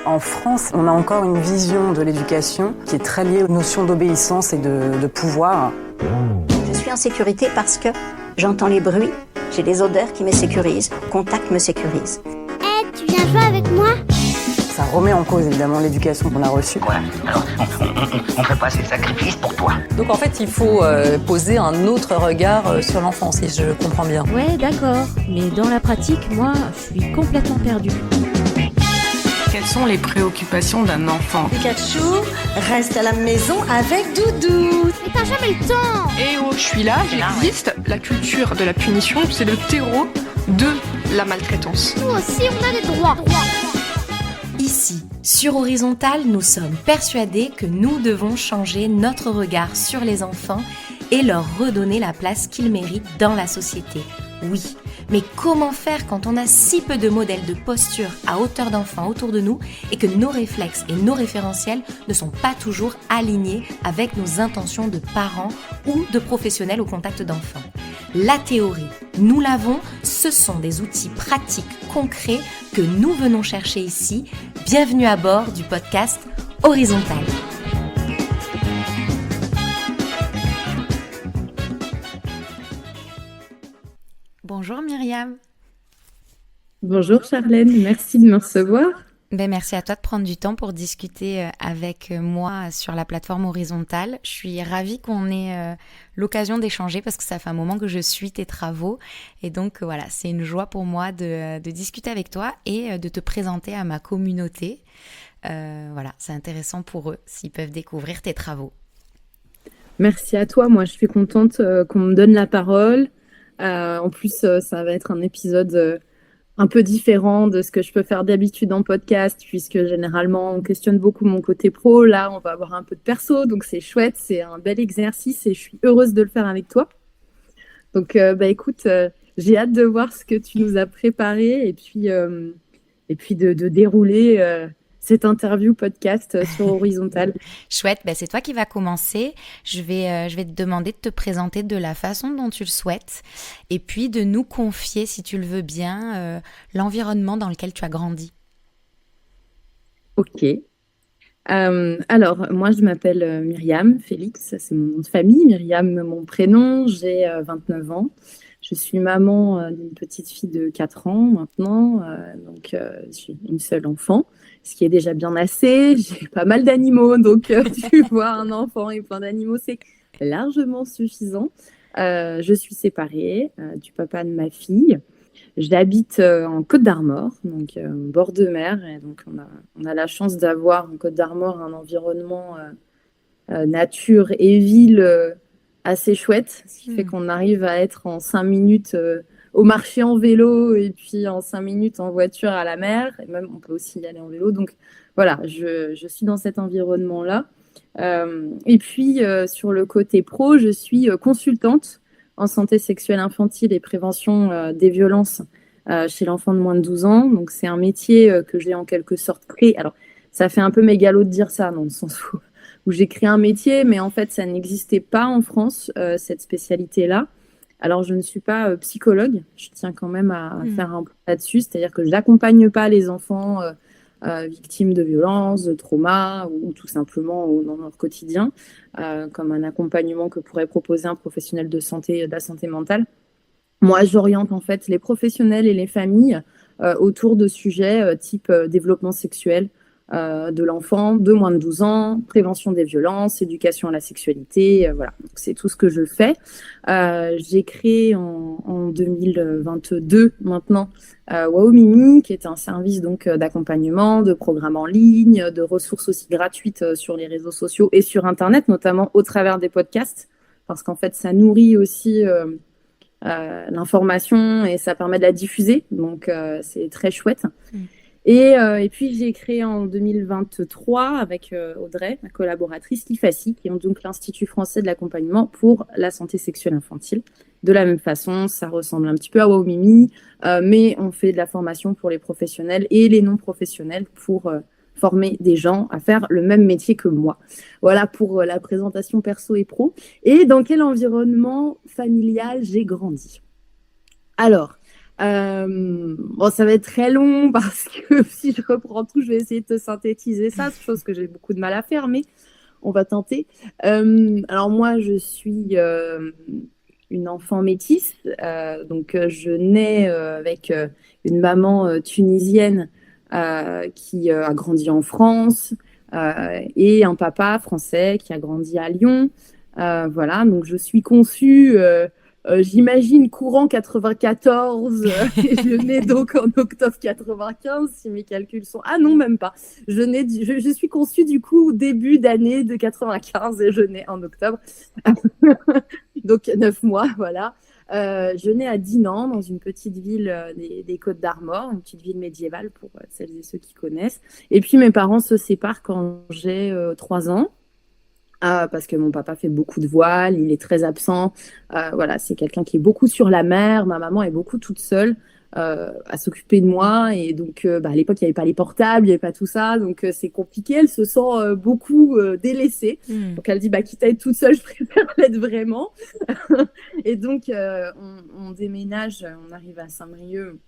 En France, on a encore une vision de l'éducation qui est très liée aux notions d'obéissance et de pouvoir. Je suis en sécurité parce que j'entends les bruits, j'ai des odeurs qui me sécurisent, le contact me sécurise. Tu viens jouer avec moi ? Ça remet en cause évidemment l'éducation qu'on a reçue. Voilà, alors on fait pas ces sacrifices pour toi. Donc en fait, il faut poser un autre regard sur l'enfant, si je comprends bien. Ouais, d'accord. Mais dans la pratique, moi, je suis complètement perdue. Quelles sont les préoccupations d'un enfant ? Pikachu reste à la maison avec Doudou. Mais t'as jamais le temps. Eh oh, je suis là, j'existe. La culture de la punition, c'est le terreau de la maltraitance. Nous aussi, on a des droits. Ici, sur Horizontal, nous sommes persuadés que nous devons changer notre regard sur les enfants et leur redonner la place qu'ils méritent dans la société. Oui, mais comment faire quand on a si peu de modèles de posture à hauteur d'enfants autour de nous et que nos réflexes et nos référentiels ne sont pas toujours alignés avec nos intentions de parents ou de professionnels au contact d'enfants ? La théorie, nous l'avons, ce sont des outils pratiques, concrets que nous venons chercher ici. Bienvenue à bord du podcast Horizontal. Bonjour Myriam. Bonjour Charlène, merci de me recevoir. Merci à toi de prendre du temps pour discuter avec moi sur la plateforme Horizontale. Je suis ravie qu'on ait l'occasion d'échanger parce que ça fait un moment que je suis tes travaux. Et donc voilà, c'est une joie pour moi de discuter avec toi et de te présenter à ma communauté. Voilà, c'est intéressant pour eux s'ils peuvent découvrir tes travaux. Merci à toi, moi je suis contente qu'on me donne la parole. En plus, ça va être un épisode un peu différent de ce que je peux faire d'habitude en podcast, puisque généralement, on questionne beaucoup mon côté pro. Là, on va avoir un peu de perso, donc c'est chouette, c'est un bel exercice et je suis heureuse de le faire avec toi. Donc, écoute, j'ai hâte de voir ce que tu nous as préparé et puis de dérouler cette interview podcast sur Horizontal. Chouette, c'est toi qui vas commencer. Je vais te demander de te présenter de la façon dont tu le souhaites et puis de nous confier, si tu le veux bien, l'environnement dans lequel tu as grandi. Ok. Alors, moi, je m'appelle Myriam Félix, ça, c'est mon nom de famille. Myriam, mon prénom, j'ai 29 ans. Je suis maman d'une petite fille de 4 ans maintenant, donc je suis une seule enfant, ce qui est déjà bien assez. J'ai pas mal d'animaux, donc tu vois, un enfant et plein d'animaux, c'est largement suffisant. Je suis séparée du papa de ma fille. J'habite en Côte d'Armor, donc bord de mer, et donc on a la chance d'avoir en Côte d'Armor un environnement nature et ville assez chouette, ce qui fait qu'on arrive à être en 5 minutes au marché en vélo et puis en 5 minutes en voiture à la mer, et même on peut aussi y aller en vélo. Donc voilà, je suis dans cet environnement-là. Et puis sur le côté pro, je suis consultante en santé sexuelle infantile et prévention des violences chez l'enfant de moins de 12 ans. Donc c'est un métier que j'ai en quelque sorte créé. Alors ça fait un peu mégalo de dire ça, dans le sens où j'ai créé un métier, mais en fait, ça n'existait pas en France, cette spécialité-là. Alors, je ne suis pas psychologue, je tiens quand même à faire un point là-dessus, c'est-à-dire que je n'accompagne pas les enfants victimes de violences, de traumas, ou tout simplement dans leur quotidien, comme un accompagnement que pourrait proposer un professionnel de la santé mentale. Moi, j'oriente en fait les professionnels et les familles autour de sujets type développement sexuel, de l'enfant de moins de 12 ans, prévention des violences, éducation à la sexualité, voilà. Donc, c'est tout ce que je fais. J'ai créé en 2022 maintenant Waouh Mimi, qui est un service donc d'accompagnement, de programmes en ligne, de ressources aussi gratuites sur les réseaux sociaux et sur Internet, notamment au travers des podcasts, parce qu'en fait, ça nourrit aussi l'information et ça permet de la diffuser, donc c'est très chouette. Et puis, j'ai créé en 2023 avec Audrey, ma collaboratrice, l'IFACI, qui est donc l'Institut français de l'accompagnement pour la santé sexuelle infantile. De la même façon, ça ressemble un petit peu à Wow Mimi, mais on fait de la formation pour les professionnels et les non-professionnels pour former des gens à faire le même métier que moi. Voilà pour la présentation perso et pro. Et dans quel environnement familial j'ai grandi ? Alors, Bon, ça va être très long parce que si je reprends tout, je vais essayer de te synthétiser ça, chose que j'ai beaucoup de mal à faire, mais on va tenter. Alors moi, je suis une enfant métisse, donc je nais avec une maman tunisienne qui a grandi en France et un papa français qui a grandi à Lyon. Voilà, donc je suis conçue, j'imagine, courant 94, et je nais donc en octobre 95, si mes calculs sont... Ah non, même pas. Je suis conçue du coup au début d'année de 95 et je nais en octobre. Donc 9 mois, voilà. Je nais à Dinan, dans une petite ville des Côtes d'Armor, une petite ville médiévale pour celles et ceux qui connaissent. Et puis mes parents se séparent quand j'ai 3 ans. Parce que mon papa fait beaucoup de voile, il est très absent. Voilà, c'est quelqu'un qui est beaucoup sur la mer. Ma maman est beaucoup toute seule à s'occuper de moi. Et donc, à l'époque, il n'y avait pas les portables, il n'y avait pas tout ça. Donc, c'est compliqué. Elle se sent beaucoup délaissée. Donc, elle dit, quitte à être toute seule, je préfère l'être vraiment. Et donc, on déménage, on arrive à Saint-Brieuc.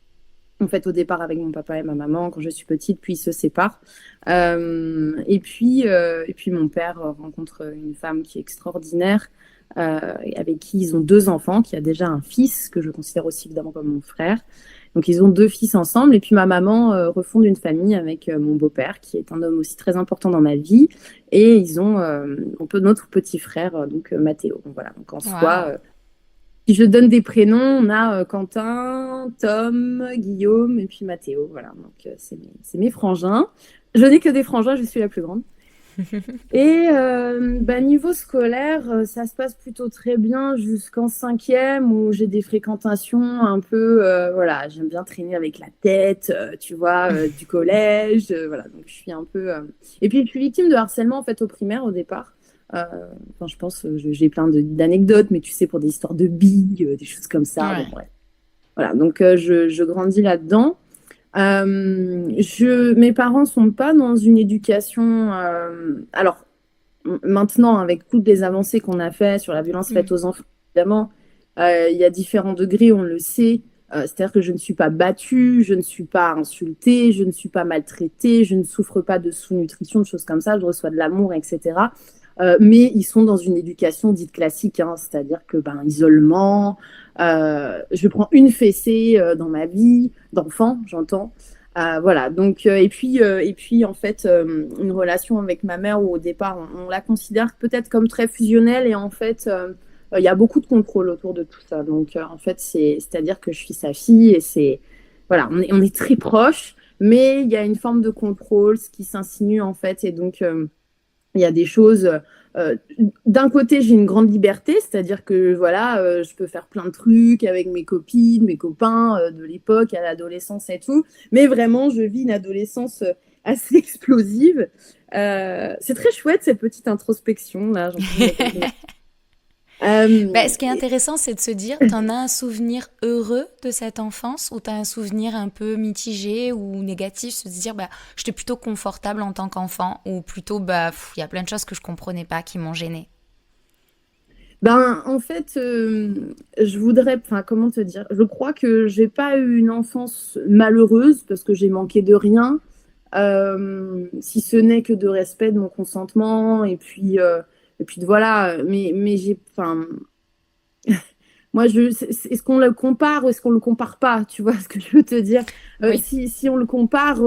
En fait, au départ avec mon papa et ma maman quand je suis petite, puis ils se séparent. Et puis mon père rencontre une femme qui est extraordinaire, avec qui ils ont 2 enfants, qui a déjà un fils que je considère aussi évidemment comme mon frère. Donc ils ont 2 fils ensemble. Et puis ma maman refonde une famille avec mon beau-père, qui est un homme aussi très important dans ma vie. Et ils ont notre petit frère, donc Mathéo. Donc voilà. Donc en soi. Si je donne des prénoms, on a Quentin, Tom, Guillaume et puis Mathéo. Voilà, donc c'est mes frangins. Je n'ai que des frangins, je suis la plus grande. Et niveau scolaire, ça se passe plutôt très bien jusqu'en 5e où j'ai des fréquentations un peu... voilà, j'aime bien traîner avec la tête, tu vois, du collège. Voilà, donc je suis un peu... Et puis je suis victime de harcèlement en fait au primaire au départ. Je pense j'ai plein d'anecdotes, mais tu sais, pour des histoires de billes, des choses comme ça. Ouais. Bon, ouais. Voilà, donc je grandis là-dedans. Mes parents sont pas dans une éducation. Alors, maintenant, avec toutes les avancées qu'on a fait sur la violence faite aux enfants, évidemment, il y a différents degrés, on le sait. C'est-à-dire que je ne suis pas battue, je ne suis pas insultée, je ne suis pas maltraitée, je ne souffre pas de sous-nutrition, de choses comme ça, je reçois de l'amour, etc. Mais ils sont dans une éducation dite classique, hein, c'est-à-dire que isolement, je prends une fessée dans ma vie d'enfant, j'entends. Voilà, donc et puis en fait une relation avec ma mère où au départ on la considère peut-être comme très fusionnelle et en fait il y a beaucoup de contrôle autour de tout ça. Donc en fait c'est-à-dire que je suis sa fille et c'est voilà, on est très proches, mais il y a une forme de contrôle, ce qui s'insinue en fait, et donc il y a des choses. D'un côté, j'ai une grande liberté, c'est-à-dire que voilà, je peux faire plein de trucs avec mes copines, mes copains de l'époque, à l'adolescence et tout. Mais vraiment, je vis une adolescence assez explosive. C'est très chouette cette petite introspection là. Ce qui est intéressant, c'est de se dire, t'en as un souvenir heureux de cette enfance ou t'as un souvenir un peu mitigé ou négatif, se dire, j'étais plutôt confortable en tant qu'enfant ou plutôt, y a plein de choses que je comprenais pas qui m'ont gênée. En fait, je voudrais, comment te dire, je crois que j'ai pas eu une enfance malheureuse parce que j'ai manqué de rien, si ce n'est que de respect de mon consentement et puis voilà, mais j'ai, moi, est-ce qu'on le compare ou est-ce qu'on le compare pas? Tu vois ce que je veux te dire? Oui. Si on le compare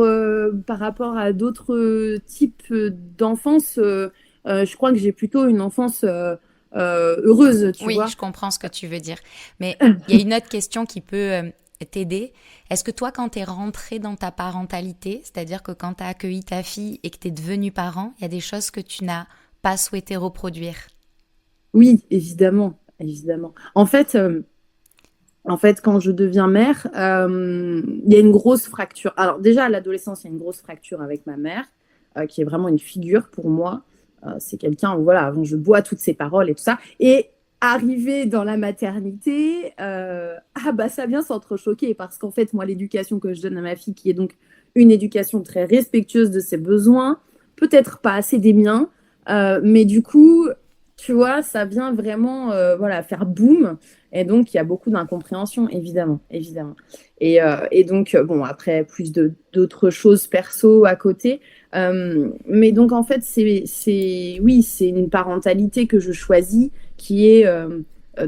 par rapport à d'autres types d'enfance, je crois que j'ai plutôt une enfance heureuse, tu vois. Oui, je comprends ce que tu veux dire. Mais il y a une autre question qui peut t'aider. Est-ce que toi, quand tu es rentrée dans ta parentalité, c'est-à-dire que quand tu as accueilli ta fille et que tu es devenue parent, il y a des choses que tu n'as pas souhaité reproduire? Oui, évidemment. En fait, quand je deviens mère, il y a une grosse fracture. Alors déjà, à l'adolescence, il y a une grosse fracture avec ma mère, qui est vraiment une figure pour moi. C'est quelqu'un où, voilà, avant, je bois toutes ses paroles et tout ça. Et arrivé dans la maternité, ça vient s'entrechoquer parce qu'en fait, moi, l'éducation que je donne à ma fille, qui est donc une éducation très respectueuse de ses besoins, peut-être pas assez des miens, mais du coup, tu vois, ça vient vraiment voilà, faire boum. Et donc, il y a beaucoup d'incompréhension, évidemment, évidemment. Et donc, bon, après, d'autres choses perso à côté. Mais donc, en fait, oui, c'est une parentalité que je choisis qui est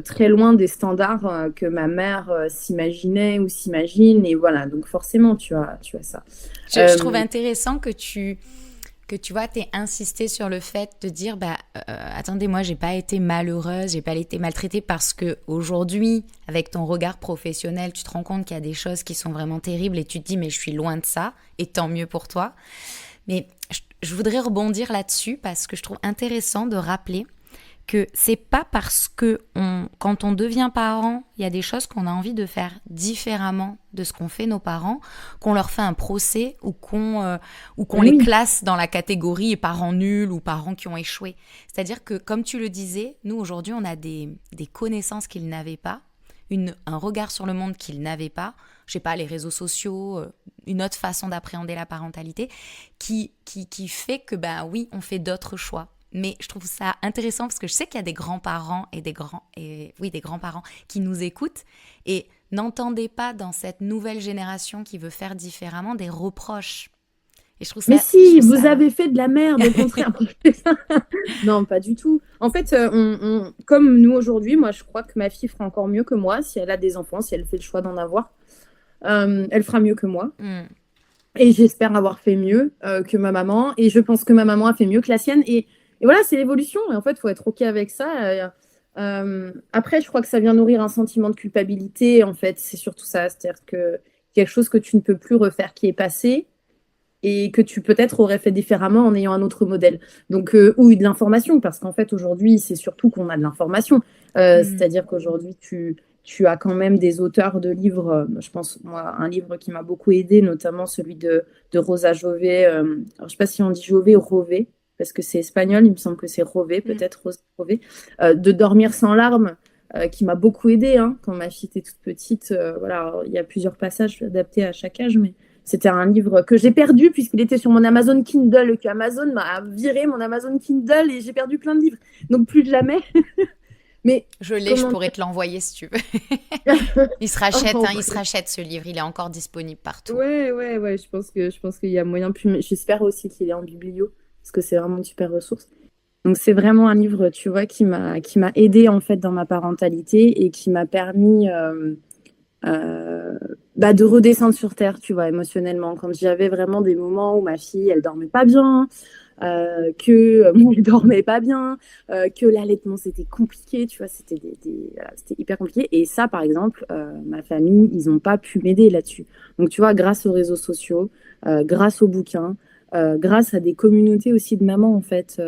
très loin des standards que ma mère s'imaginait ou s'imagine. Et voilà, donc forcément, tu as ça. Je trouve intéressant que tu vois, t'aies insisté sur le fait de dire, attendez, moi, j'ai pas été malheureuse, j'ai pas été maltraitée parce que aujourd'hui, avec ton regard professionnel, tu te rends compte qu'il y a des choses qui sont vraiment terribles et tu te dis, mais je suis loin de ça, et tant mieux pour toi. Mais je voudrais rebondir là-dessus parce que je trouve intéressant de rappeler que c'est pas parce que quand on devient parent, il y a des choses qu'on a envie de faire différemment de ce qu'ont fait nos parents, qu'on leur fait un procès ou qu'on les classe dans la catégorie parents nuls ou parents qui ont échoué. C'est-à-dire que, comme tu le disais, nous aujourd'hui, on a des connaissances qu'ils n'avaient pas, un regard sur le monde qu'ils n'avaient pas, je sais pas, les réseaux sociaux, une autre façon d'appréhender la parentalité, qui fait que, oui, on fait d'autres choix. Mais je trouve ça intéressant parce que je sais qu'il y a des grands-parents des grands-parents qui nous écoutent et n'entendez pas dans cette nouvelle génération qui veut faire différemment des reproches. Et je trouve ça, mais si, vous avez fait de la merde, au contraire. Non, pas du tout. En fait, comme nous aujourd'hui, moi, je crois que ma fille fera encore mieux que moi si elle a des enfants, si elle fait le choix d'en avoir. Elle fera mieux que moi. Et j'espère avoir fait mieux que ma maman. Et je pense que ma maman a fait mieux que la sienne. Et voilà, c'est l'évolution. Et en fait, il faut être OK avec ça. Après, je crois que ça vient nourrir un sentiment de culpabilité. En fait, c'est surtout ça. C'est-à-dire que quelque chose que tu ne peux plus refaire qui est passé et que tu peut-être aurais fait différemment en ayant un autre modèle. Donc, ou de l'information. Parce qu'en fait, aujourd'hui, c'est surtout qu'on a de l'information. C'est-à-dire qu'aujourd'hui, tu as quand même des auteurs de livres. Je pense, moi, un livre qui m'a beaucoup aidé, notamment celui de Rosa Jové. Alors, je ne sais pas si on dit Jové ou Rové, parce que c'est espagnol, il me semble que c'est Rové, peut-être Rosa Jové, de Dormir sans larmes, qui m'a beaucoup aidée quand ma fille était toute petite. Voilà, il y a plusieurs passages adaptés à chaque âge, mais c'était un livre que j'ai perdu puisqu'il était sur mon Amazon Kindle, que Amazon m'a viré mon Amazon Kindle et j'ai perdu plein de livres. Donc plus de jamais. Mais je pourrais te l'envoyer si tu veux. Il se rachète ce livre, il est encore disponible partout. Ouais, je pense qu'il y a moyen. Puis j'espère aussi qu'il est en biblio, parce que c'est vraiment une super ressource. Donc c'est vraiment un livre, tu vois, qui m'a aidée en fait dans ma parentalité et qui m'a permis de redescendre sur terre, tu vois, émotionnellement. Quand j'avais vraiment des moments où ma fille, elle dormait pas bien, que moi je dormais pas bien, que l'allaitement c'était compliqué, tu vois, c'était c'était hyper compliqué. Et ça, par exemple, ma famille, ils n'ont pas pu m'aider là-dessus. Donc tu vois, grâce aux réseaux sociaux, grâce aux bouquins, grâce à des communautés aussi de mamans en fait,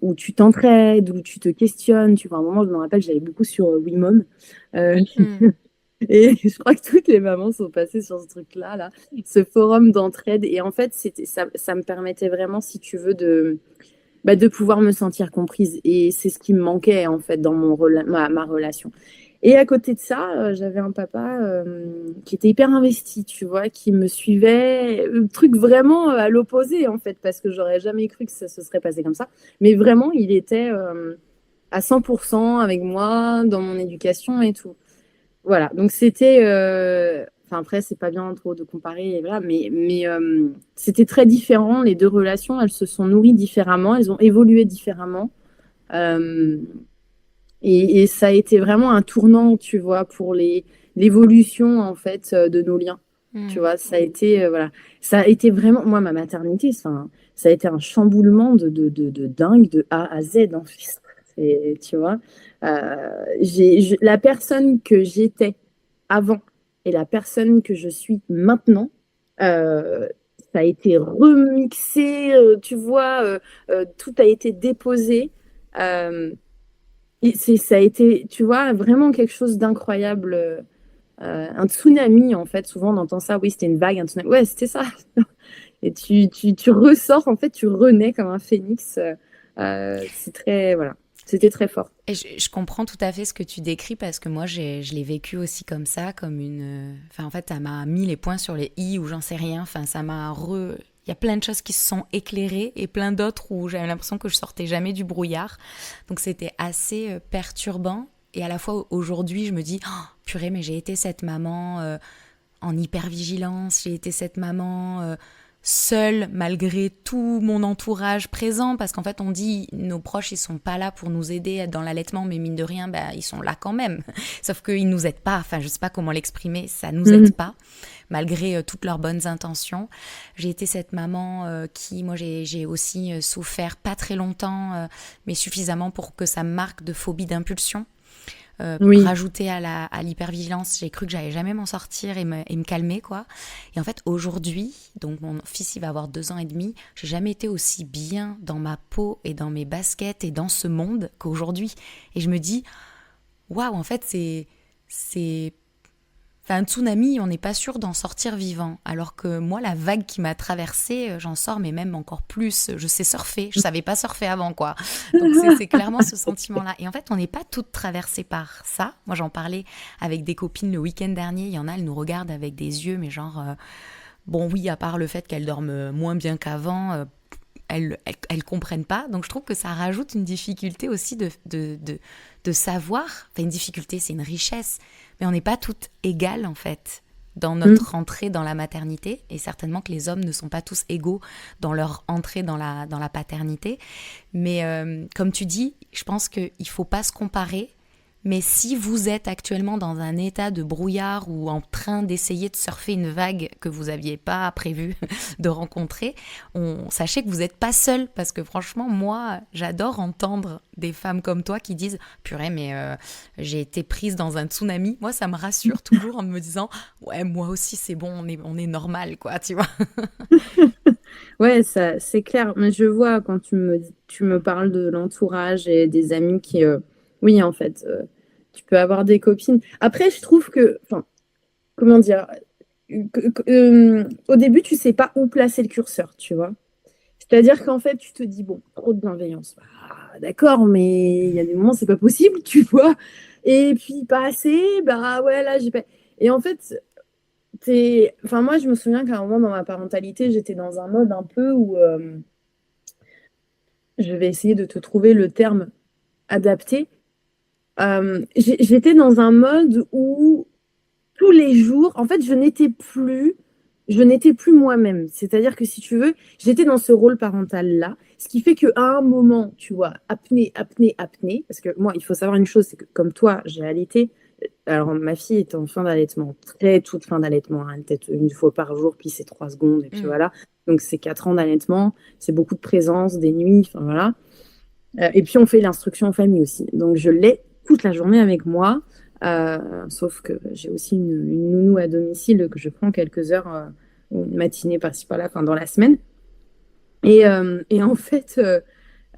où tu t'entraides, où tu te questionnes. Tu vois, à un moment, je me rappelle, j'allais beaucoup sur WeMom. Et je crois que toutes les mamans sont passées sur ce truc-là, là, ce forum d'entraide. Et en fait, ça me permettait vraiment, si tu veux, de pouvoir me sentir comprise. Et c'est ce qui me manquait, en fait, dans ma relation. Et à côté de ça, j'avais un papa qui était hyper investi, tu vois, qui me suivait. Le truc vraiment à l'opposé, en fait, parce que j'aurais jamais cru que ça se serait passé comme ça. Mais vraiment, il était à 100% avec moi, dans mon éducation et tout. Voilà, donc c'était... après, c'est pas bien trop de comparer, voilà, mais c'était très différent. Les deux relations, elles se sont nourries différemment, elles ont évolué différemment. Et ça a été vraiment un tournant, tu vois, pour l'évolution, en fait, de nos liens. Tu vois, ça a été... voilà. Ça a été vraiment... Moi, ma maternité, ça a été un chamboulement de dingue, de A à Z, en fait. Tu vois, la personne que j'étais avant et la personne que je suis maintenant, ça a été remixé, tu vois, tout a été déposé. Ça a été, tu vois, vraiment quelque chose d'incroyable. Un tsunami, en fait, souvent on entend ça, oui, c'était une vague, un tsunami. Ouais, c'était ça. Et tu ressors, en fait, tu renais comme un phénix. C'est très, voilà. C'était très fort. Et je comprends tout à fait ce que tu décris parce que moi, je l'ai vécu aussi comme ça, comme une... Enfin, en fait, ça m'a mis les points sur les i ou j'en sais rien. Enfin, ça m'a Il y a plein de choses qui se sont éclairées et plein d'autres où j'avais l'impression que je sortais jamais du brouillard. Donc c'était assez perturbant. Et à la fois aujourd'hui, je me dis, oh, purée, mais j'ai été cette maman en hypervigilance, j'ai été cette maman seule malgré tout mon entourage présent, parce qu'en fait on dit nos proches ils sont pas là pour nous aider dans l'allaitement, mais mine de rien ils sont là quand même, sauf qu'ils nous aident pas, enfin je sais pas comment l'exprimer, ça nous aide pas malgré toutes leurs bonnes intentions. J'ai été cette maman qui, moi j'ai aussi souffert pas très longtemps, mais suffisamment pour que ça me marque de phobie d'impulsion. Rajouter à l'hypervigilance, j'ai cru que j'allais jamais m'en sortir et me calmer, quoi. Et en fait, aujourd'hui, donc mon fils, il va avoir 2 ans et demi, j'ai jamais été aussi bien dans ma peau et dans mes baskets et dans ce monde qu'aujourd'hui. Et je me dis, waouh, en fait, un tsunami, on n'est pas sûr d'en sortir vivant. Alors que moi, la vague qui m'a traversée, j'en sors, mais même encore plus. Je sais surfer. Je savais pas surfer avant, quoi. Donc, c'est clairement ce sentiment-là. Et en fait, on n'est pas toutes traversées par ça. Moi, j'en parlais avec des copines le week-end dernier. Il y en a, elles nous regardent avec des yeux, mais genre... bon, oui, à part le fait qu'elles dorment moins bien qu'avant... Elles comprennent pas. Donc, je trouve que ça rajoute une difficulté aussi de savoir. Enfin, une difficulté, c'est une richesse. Mais on n'est pas toutes égales, en fait, dans notre entrée dans la maternité. Et certainement que les hommes ne sont pas tous égaux dans leur entrée dans la paternité. Mais comme tu dis, je pense qu'il ne faut pas se comparer. Mais si vous êtes actuellement dans un état de brouillard ou en train d'essayer de surfer une vague que vous n'aviez pas prévu de rencontrer, sachez que vous n'êtes pas seul, parce que franchement, moi, j'adore entendre des femmes comme toi qui disent « Purée, mais j'ai été prise dans un tsunami ». Moi, ça me rassure toujours en me disant « Ouais, moi aussi, c'est bon, on est normal, quoi, tu vois ». Ouais, ça, c'est clair. Mais je vois quand tu me parles de l'entourage et des amis qui... Oui, en fait, tu peux avoir des copines. Après, je trouve que, enfin, comment dire, au début, tu sais pas où placer le curseur, tu vois. C'est-à-dire qu'en fait, tu te dis, bon, trop de bienveillance. Bah, d'accord, mais il y a des moments, c'est pas possible, tu vois. Et puis, pas assez, bah ouais, là, j'ai pas... Et en fait, enfin, moi, je me souviens qu'à un moment, dans ma parentalité, j'étais dans un mode un peu où... je vais essayer de te trouver le terme adapté. J'étais dans un mode où tous les jours, en fait, je n'étais plus moi-même. C'est-à-dire que si tu veux, j'étais dans ce rôle parental-là, ce qui fait qu'à un moment, tu vois, apnée, parce que moi, il faut savoir une chose, c'est que comme toi, j'ai allaité. Alors, ma fille est en fin d'allaitement, très toute fin d'allaitement, hein, peut-être une fois par jour, puis c'est 3 secondes, et puis voilà. Donc, c'est 4 ans d'allaitement, c'est beaucoup de présence, des nuits, enfin voilà. Et puis, on fait l'instruction en famille aussi. Donc, je l'ai toute la journée avec moi, sauf que j'ai aussi une nounou à domicile que je prends quelques heures, une matinée par-ci par-là, enfin dans la semaine. Et en fait,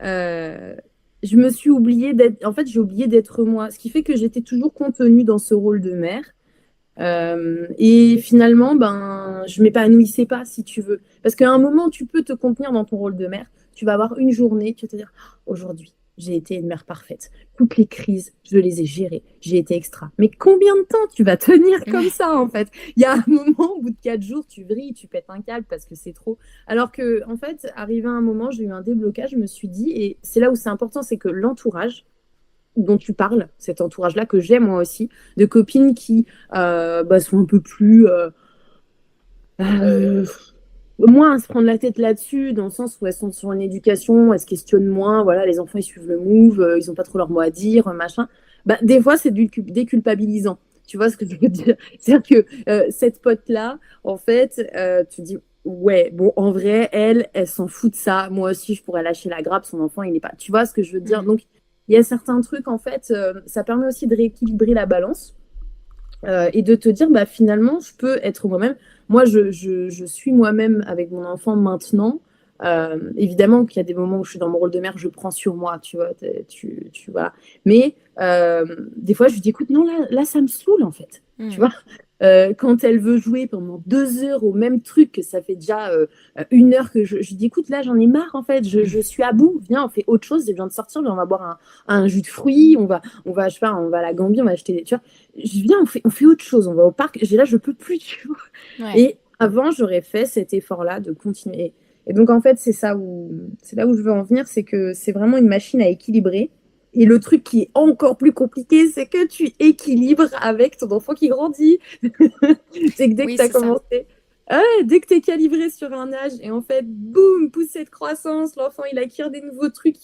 je me suis oubliée d'être... En fait, j'ai oublié d'être moi, ce qui fait que j'étais toujours contenue dans ce rôle de mère. Et finalement, je m'épanouissais pas, si tu veux. Parce qu'à un moment, tu peux te contenir dans ton rôle de mère. Tu vas avoir une journée, tu vas te dire, aujourd'hui, j'ai été une mère parfaite. Toutes les crises, je les ai gérées. J'ai été extra. Mais combien de temps tu vas tenir comme ça, en fait? Il y a un moment, au bout de 4 jours, tu vrilles, tu pètes un câble parce que c'est trop. Alors que, en fait, arrivé à un moment, j'ai eu un déblocage, je me suis dit, et c'est là où c'est important, c'est que l'entourage dont tu parles, cet entourage-là que j'ai moi aussi, de copines qui sont un peu plus... moins à se prendre la tête là-dessus, dans le sens où elles sont sur une éducation, elles se questionnent moins, voilà, les enfants ils suivent le move, ils n'ont pas trop leur mot à dire, machin. Des fois c'est déculpabilisant, tu vois ce que je veux dire? C'est-à-dire que cette pote-là, en fait, tu dis, ouais, bon, en vrai, elle s'en fout de ça, moi aussi je pourrais lâcher la grappe, son enfant il n'est pas... Tu vois ce que je veux dire? Donc il y a certains trucs, en fait, ça permet aussi de rééquilibrer la balance et de te dire, finalement, je peux être moi-même. Moi, je suis moi-même avec mon enfant maintenant. Évidemment qu'il y a des moments où je suis dans mon rôle de mère, je prends sur moi, tu vois. Voilà. Mais des fois, je lui dis, écoute, non, là ça me saoule, en fait. Tu vois, quand elle veut jouer pendant 2 heures au même truc, que ça fait déjà 1 heure que je lui dis, écoute, là, j'en ai marre, en fait. Je suis à bout. Viens, on fait autre chose. J'ai besoin de sortir. On va boire un jus de fruits. On va, je sais pas, on va à la Gambie, on va acheter des... Tu vois, je viens, on fait autre chose. On va au parc. Là, je peux plus, tu vois. Ouais. Et avant, j'aurais fait cet effort-là de continuer. Et donc, en fait, c'est là où je veux en venir, c'est que c'est vraiment une machine à équilibrer. Et le truc qui est encore plus compliqué, c'est que tu équilibres avec ton enfant qui grandit. C'est que dès que tu as commencé, dès que tu es calibré sur un âge, et en fait, boum, poussée de croissance, l'enfant, il acquiert des nouveaux trucs.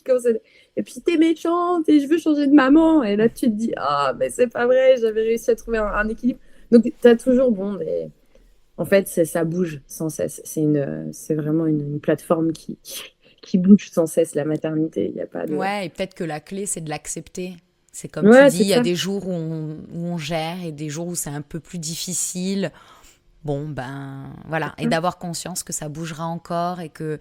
Et puis, t'es méchante et je veux changer de maman. Et là, tu te dis, mais c'est pas vrai, j'avais réussi à trouver un équilibre. Donc, tu as toujours, mais en fait, ça bouge sans cesse. C'est vraiment une plateforme qui bouge sans cesse, la maternité. Il y a pas de... Ouais, et peut-être que la clé, c'est de l'accepter. C'est comme tu dis, il y a des jours où on gère et des jours où c'est un peu plus difficile. Bon, ben voilà. Et d'avoir conscience que ça bougera encore et que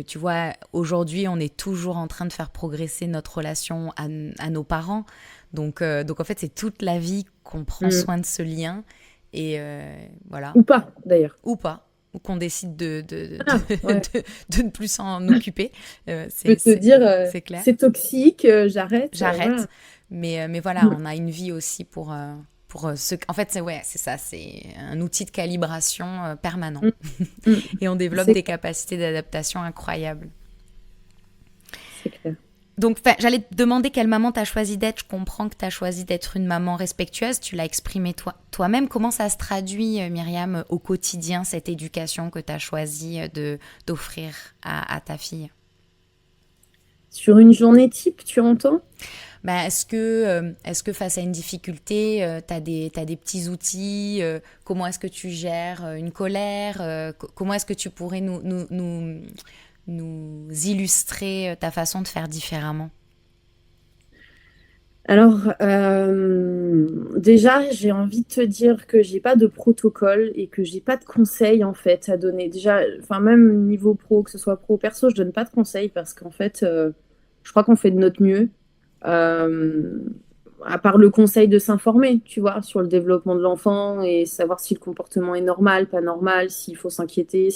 tu vois, aujourd'hui, on est toujours en train de faire progresser notre relation à nos parents. Donc en fait, c'est toute la vie qu'on prend soin de ce lien. Et voilà. Ou pas, d'ailleurs. Ou pas. Ou qu'on décide de ne plus s'en occuper. Je peux te dire, c'est clair. C'est toxique, j'arrête. J'arrête. Voilà. Mais voilà, on a une vie aussi pour ce... En fait, c'est ça, c'est un outil de calibration permanent. Et on développe des capacités d'adaptation incroyables. C'est clair. Donc, j'allais te demander quelle maman tu as choisi d'être. Je comprends que tu as choisi d'être une maman respectueuse. Tu l'as exprimé toi-même. Comment ça se traduit, Myriam, au quotidien, cette éducation que tu as choisi d'offrir à ta fille? Sur une journée type, tu entends? Est-ce que face à une difficulté, tu as des petits outils? Comment est-ce que tu gères une colère? Comment est-ce que tu pourrais nous illustrer ta façon de faire différemment? Alors, déjà, j'ai envie de te dire que j'ai pas de protocole et que j'ai pas de conseils, en fait, à donner. Déjà, même niveau pro, que ce soit pro ou perso, je donne pas de conseils parce qu'en fait, je crois qu'on fait de notre mieux. À part le conseil de s'informer, tu vois, sur le développement de l'enfant et savoir si le comportement est normal, pas normal, s'il faut s'inquiéter,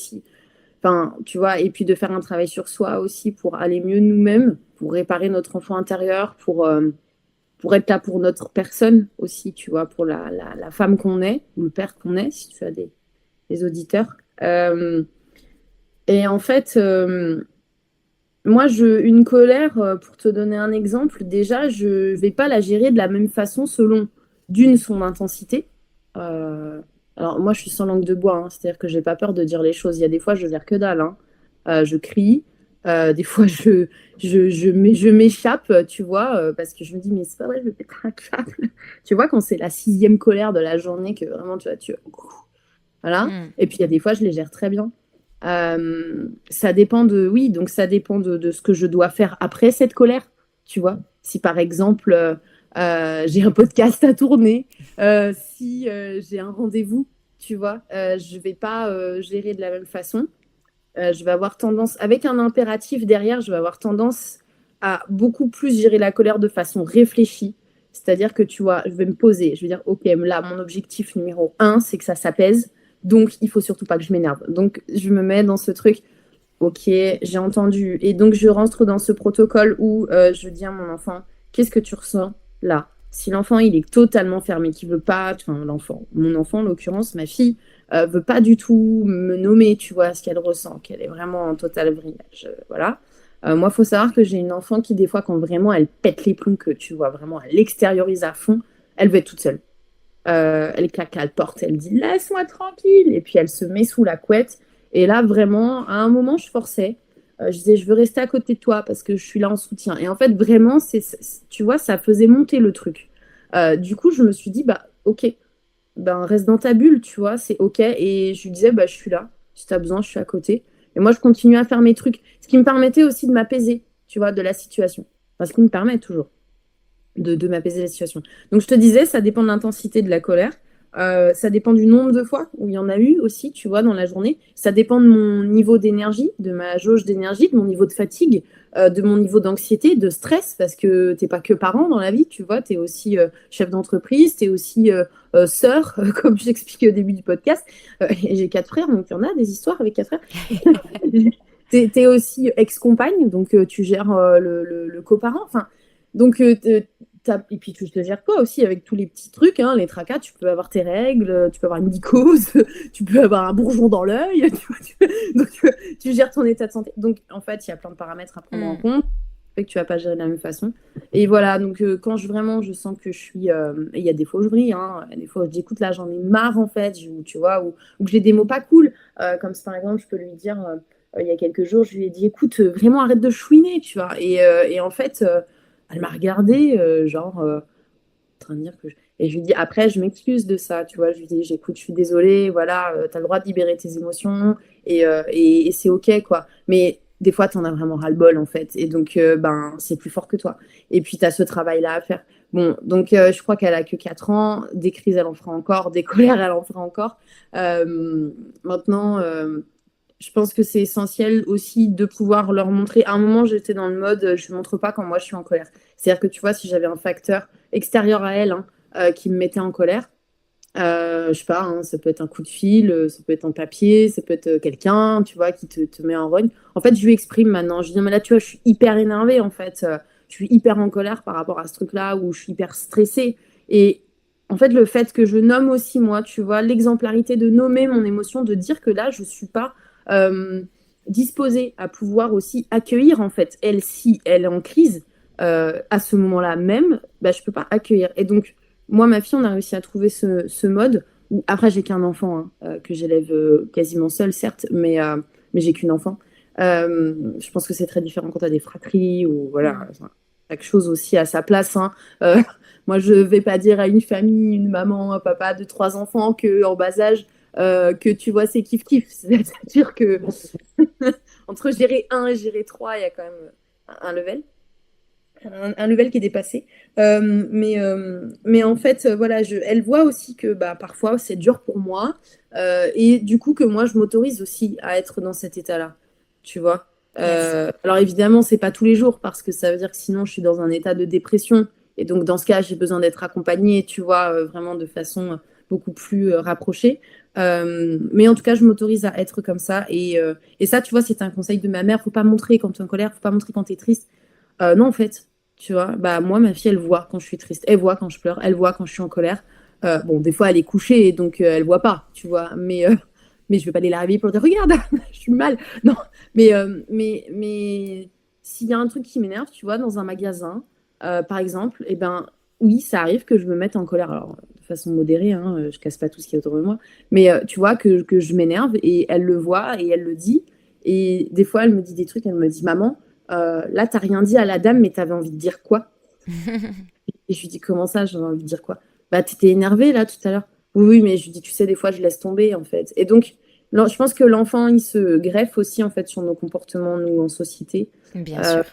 Enfin, tu vois, et puis de faire un travail sur soi aussi pour aller mieux nous-mêmes, pour réparer notre enfant intérieur, pour être là pour notre personne aussi, tu vois, pour la femme qu'on est, ou le père qu'on est, si tu as des auditeurs. Et en fait, moi, une colère, pour te donner un exemple, déjà, je vais pas la gérer de la même façon selon, son intensité. Alors, moi, je suis sans langue de bois, hein, c'est-à-dire que j'ai pas peur de dire les choses. Il y a des fois, je gère que dalle, hein. Je crie. Des fois, je m'échappe, tu vois, parce que je me dis, mais c'est pas vrai, je vais péter un câble. Tu vois, quand c'est la 6e colère de la journée, que vraiment, tu vois, voilà. Et puis, il y a des fois, je les gère très bien. Ça dépend donc ça dépend de ce que je dois faire après cette colère, tu vois. Si, par exemple... j'ai un podcast à tourner, si j'ai un rendez-vous, tu vois, je vais pas gérer de la même façon. Je vais avoir tendance, avec un impératif derrière, je vais avoir tendance à beaucoup plus gérer la colère de façon réfléchie. C'est-à-dire que, tu vois, je vais me poser, je vais dire, ok, là, mon objectif numéro 1, c'est que ça s'apaise, donc il faut surtout pas que je m'énerve. Donc, je me mets dans ce truc, ok, j'ai entendu. Et donc, je rentre dans ce protocole où je dis à mon enfant, qu'est-ce que tu ressens là? Si l'enfant, il est totalement fermé, qu'il veut pas, mon enfant, en l'occurrence, ma fille, veut pas du tout me nommer, tu vois, ce qu'elle ressent, qu'elle est vraiment en total vrillage, voilà. Moi, il faut savoir que j'ai une enfant qui, des fois, quand vraiment elle pète les plombs, que tu vois, vraiment, elle l'extériorise à fond, elle veut être toute seule. Elle claque à la porte, elle dit « laisse-moi tranquille !» Et puis, elle se met sous la couette. Et là, vraiment, à un moment, je forçais. Je disais, je veux rester à côté de toi parce que je suis là en soutien. Et en fait, vraiment, tu vois, ça faisait monter le truc. Du coup, je me suis dit, ok, reste dans ta bulle, tu vois, c'est ok. Et je lui disais, je suis là. Si tu as besoin, je suis à côté. Et moi, je continuais à faire mes trucs. Ce qui me permettait aussi de m'apaiser, tu vois, de la situation. Enfin, ce qui me permet toujours de m'apaiser la situation. Donc, je te disais, ça dépend de l'intensité de la colère. Ça dépend du nombre de fois où il y en a eu aussi, tu vois, dans la journée. Ça dépend de mon niveau d'énergie, de ma jauge d'énergie, de mon niveau de fatigue, de mon niveau d'anxiété, de stress, parce que t'es pas que parent dans la vie, tu vois, t'es aussi chef d'entreprise, t'es aussi sœur, comme j'expliquais au début du podcast. Et j'ai 4 frères, donc il y en a des histoires avec 4 frères. T'es aussi ex-compagne, donc tu gères le coparent. Enfin, donc Et puis tu te gères quoi aussi avec tous les petits trucs, hein, les tracas, tu peux avoir tes règles, tu peux avoir une mycose, tu peux avoir un bourgeon dans l'œil, donc tu gères ton état de santé. Donc en fait, il y a plein de paramètres à prendre en compte, fait que tu vas pas gérer de la même façon. Et voilà, donc quand je sens que je suis... et il y a des fois où je brille, hein, des fois où je dis, écoute, là, j'en ai marre, en fait, tu vois, ou que j'ai des mots pas cool, comme par exemple, je peux lui dire, il y a quelques jours, je lui ai dit, écoute, vraiment, arrête de chouiner, tu vois. Et en fait, elle m'a regardée, en train de dire que... Et je lui dis, après, je m'excuse de ça, tu vois. Je lui dis, j'écoute, je suis désolée, voilà, tu as le droit de libérer tes émotions, et c'est OK, quoi. Mais des fois, tu en as vraiment ras-le-bol, en fait. Et donc, c'est plus fort que toi. Et puis, tu as ce travail-là à faire. Bon, donc, je crois qu'elle a que 4 ans. Des crises, elle en fera encore. Des colères, elle en fera encore. Maintenant, je pense que c'est essentiel aussi de pouvoir leur montrer. À un moment, j'étais dans le mode, je ne montre pas quand moi, je suis en colère. C'est-à-dire que, tu vois, si j'avais un facteur extérieur à elle, qui me mettait en colère, je sais pas, ça peut être un coup de fil, ça peut être un papier, ça peut être quelqu'un, tu vois, qui te met en rogne. En fait, je lui exprime maintenant. Je lui dis, mais là, tu vois, je suis hyper énervée, en fait. Je suis hyper en colère par rapport à ce truc-là, où je suis hyper stressée. Et en fait, le fait que je nomme aussi, moi, tu vois, l'exemplarité de nommer mon émotion, de dire que là, je suis pas disposée à pouvoir aussi accueillir, en fait, elle, si elle est en crise, à ce moment-là même, je peux pas accueillir. Et donc, moi, ma fille, on a réussi à trouver ce mode où, après, j'ai qu'un enfant, que j'élève quasiment seule, certes, mais j'ai qu'une enfant. Je pense que c'est très différent quand tu as des fratries ou voilà, chaque chose aussi à sa place. Moi, je vais pas dire à une famille, une maman, un papa de 3 enfants en bas âge, que tu vois, c'est kiff-kiff. C'est-à-dire que entre gérer 1 et gérer 3, il y a quand même un level. Un level qui est dépassé. Mais en fait, voilà, elle voit aussi que parfois c'est dur pour moi. Et du coup, que moi, je m'autorise aussi à être dans cet état-là. Tu vois. Alors évidemment, c'est pas tous les jours parce que ça veut dire que sinon, je suis dans un état de dépression. Et donc, dans ce cas, j'ai besoin d'être accompagnée, tu vois, vraiment de façon beaucoup plus rapprochée. Mais en tout cas, je m'autorise à être comme ça. Et ça, tu vois, c'est un conseil de ma mère. Faut pas montrer quand tu es en colère, faut pas montrer quand tu es triste. Non, en fait. Tu vois, moi, ma fille, elle voit quand je suis triste, elle voit quand je pleure, elle voit quand je suis en colère. Bon, des fois, elle est couchée, donc elle voit pas, tu vois. Mais je vais pas aller la réveiller pour dire, regarde, je suis mal. Non, mais s'il y a un truc qui m'énerve, tu vois, dans un magasin, par exemple, oui, ça arrive que je me mette en colère. Alors, de façon modérée, je casse pas tout ce qui est autour de moi. Mais tu vois, que je m'énerve et elle le voit et elle le dit. Et des fois, elle me dit des trucs, elle me dit, maman, là, t'as rien dit à la dame, mais t'avais envie de dire quoi? Et je lui dis, comment ça, j'avais envie de dire quoi? T'étais énervée, là, tout à l'heure. Oui, mais je lui dis, tu sais, des fois, je laisse tomber, en fait. Et donc, je pense que l'enfant, il se greffe aussi, en fait, sur nos comportements, nous, en société. Bien sûr.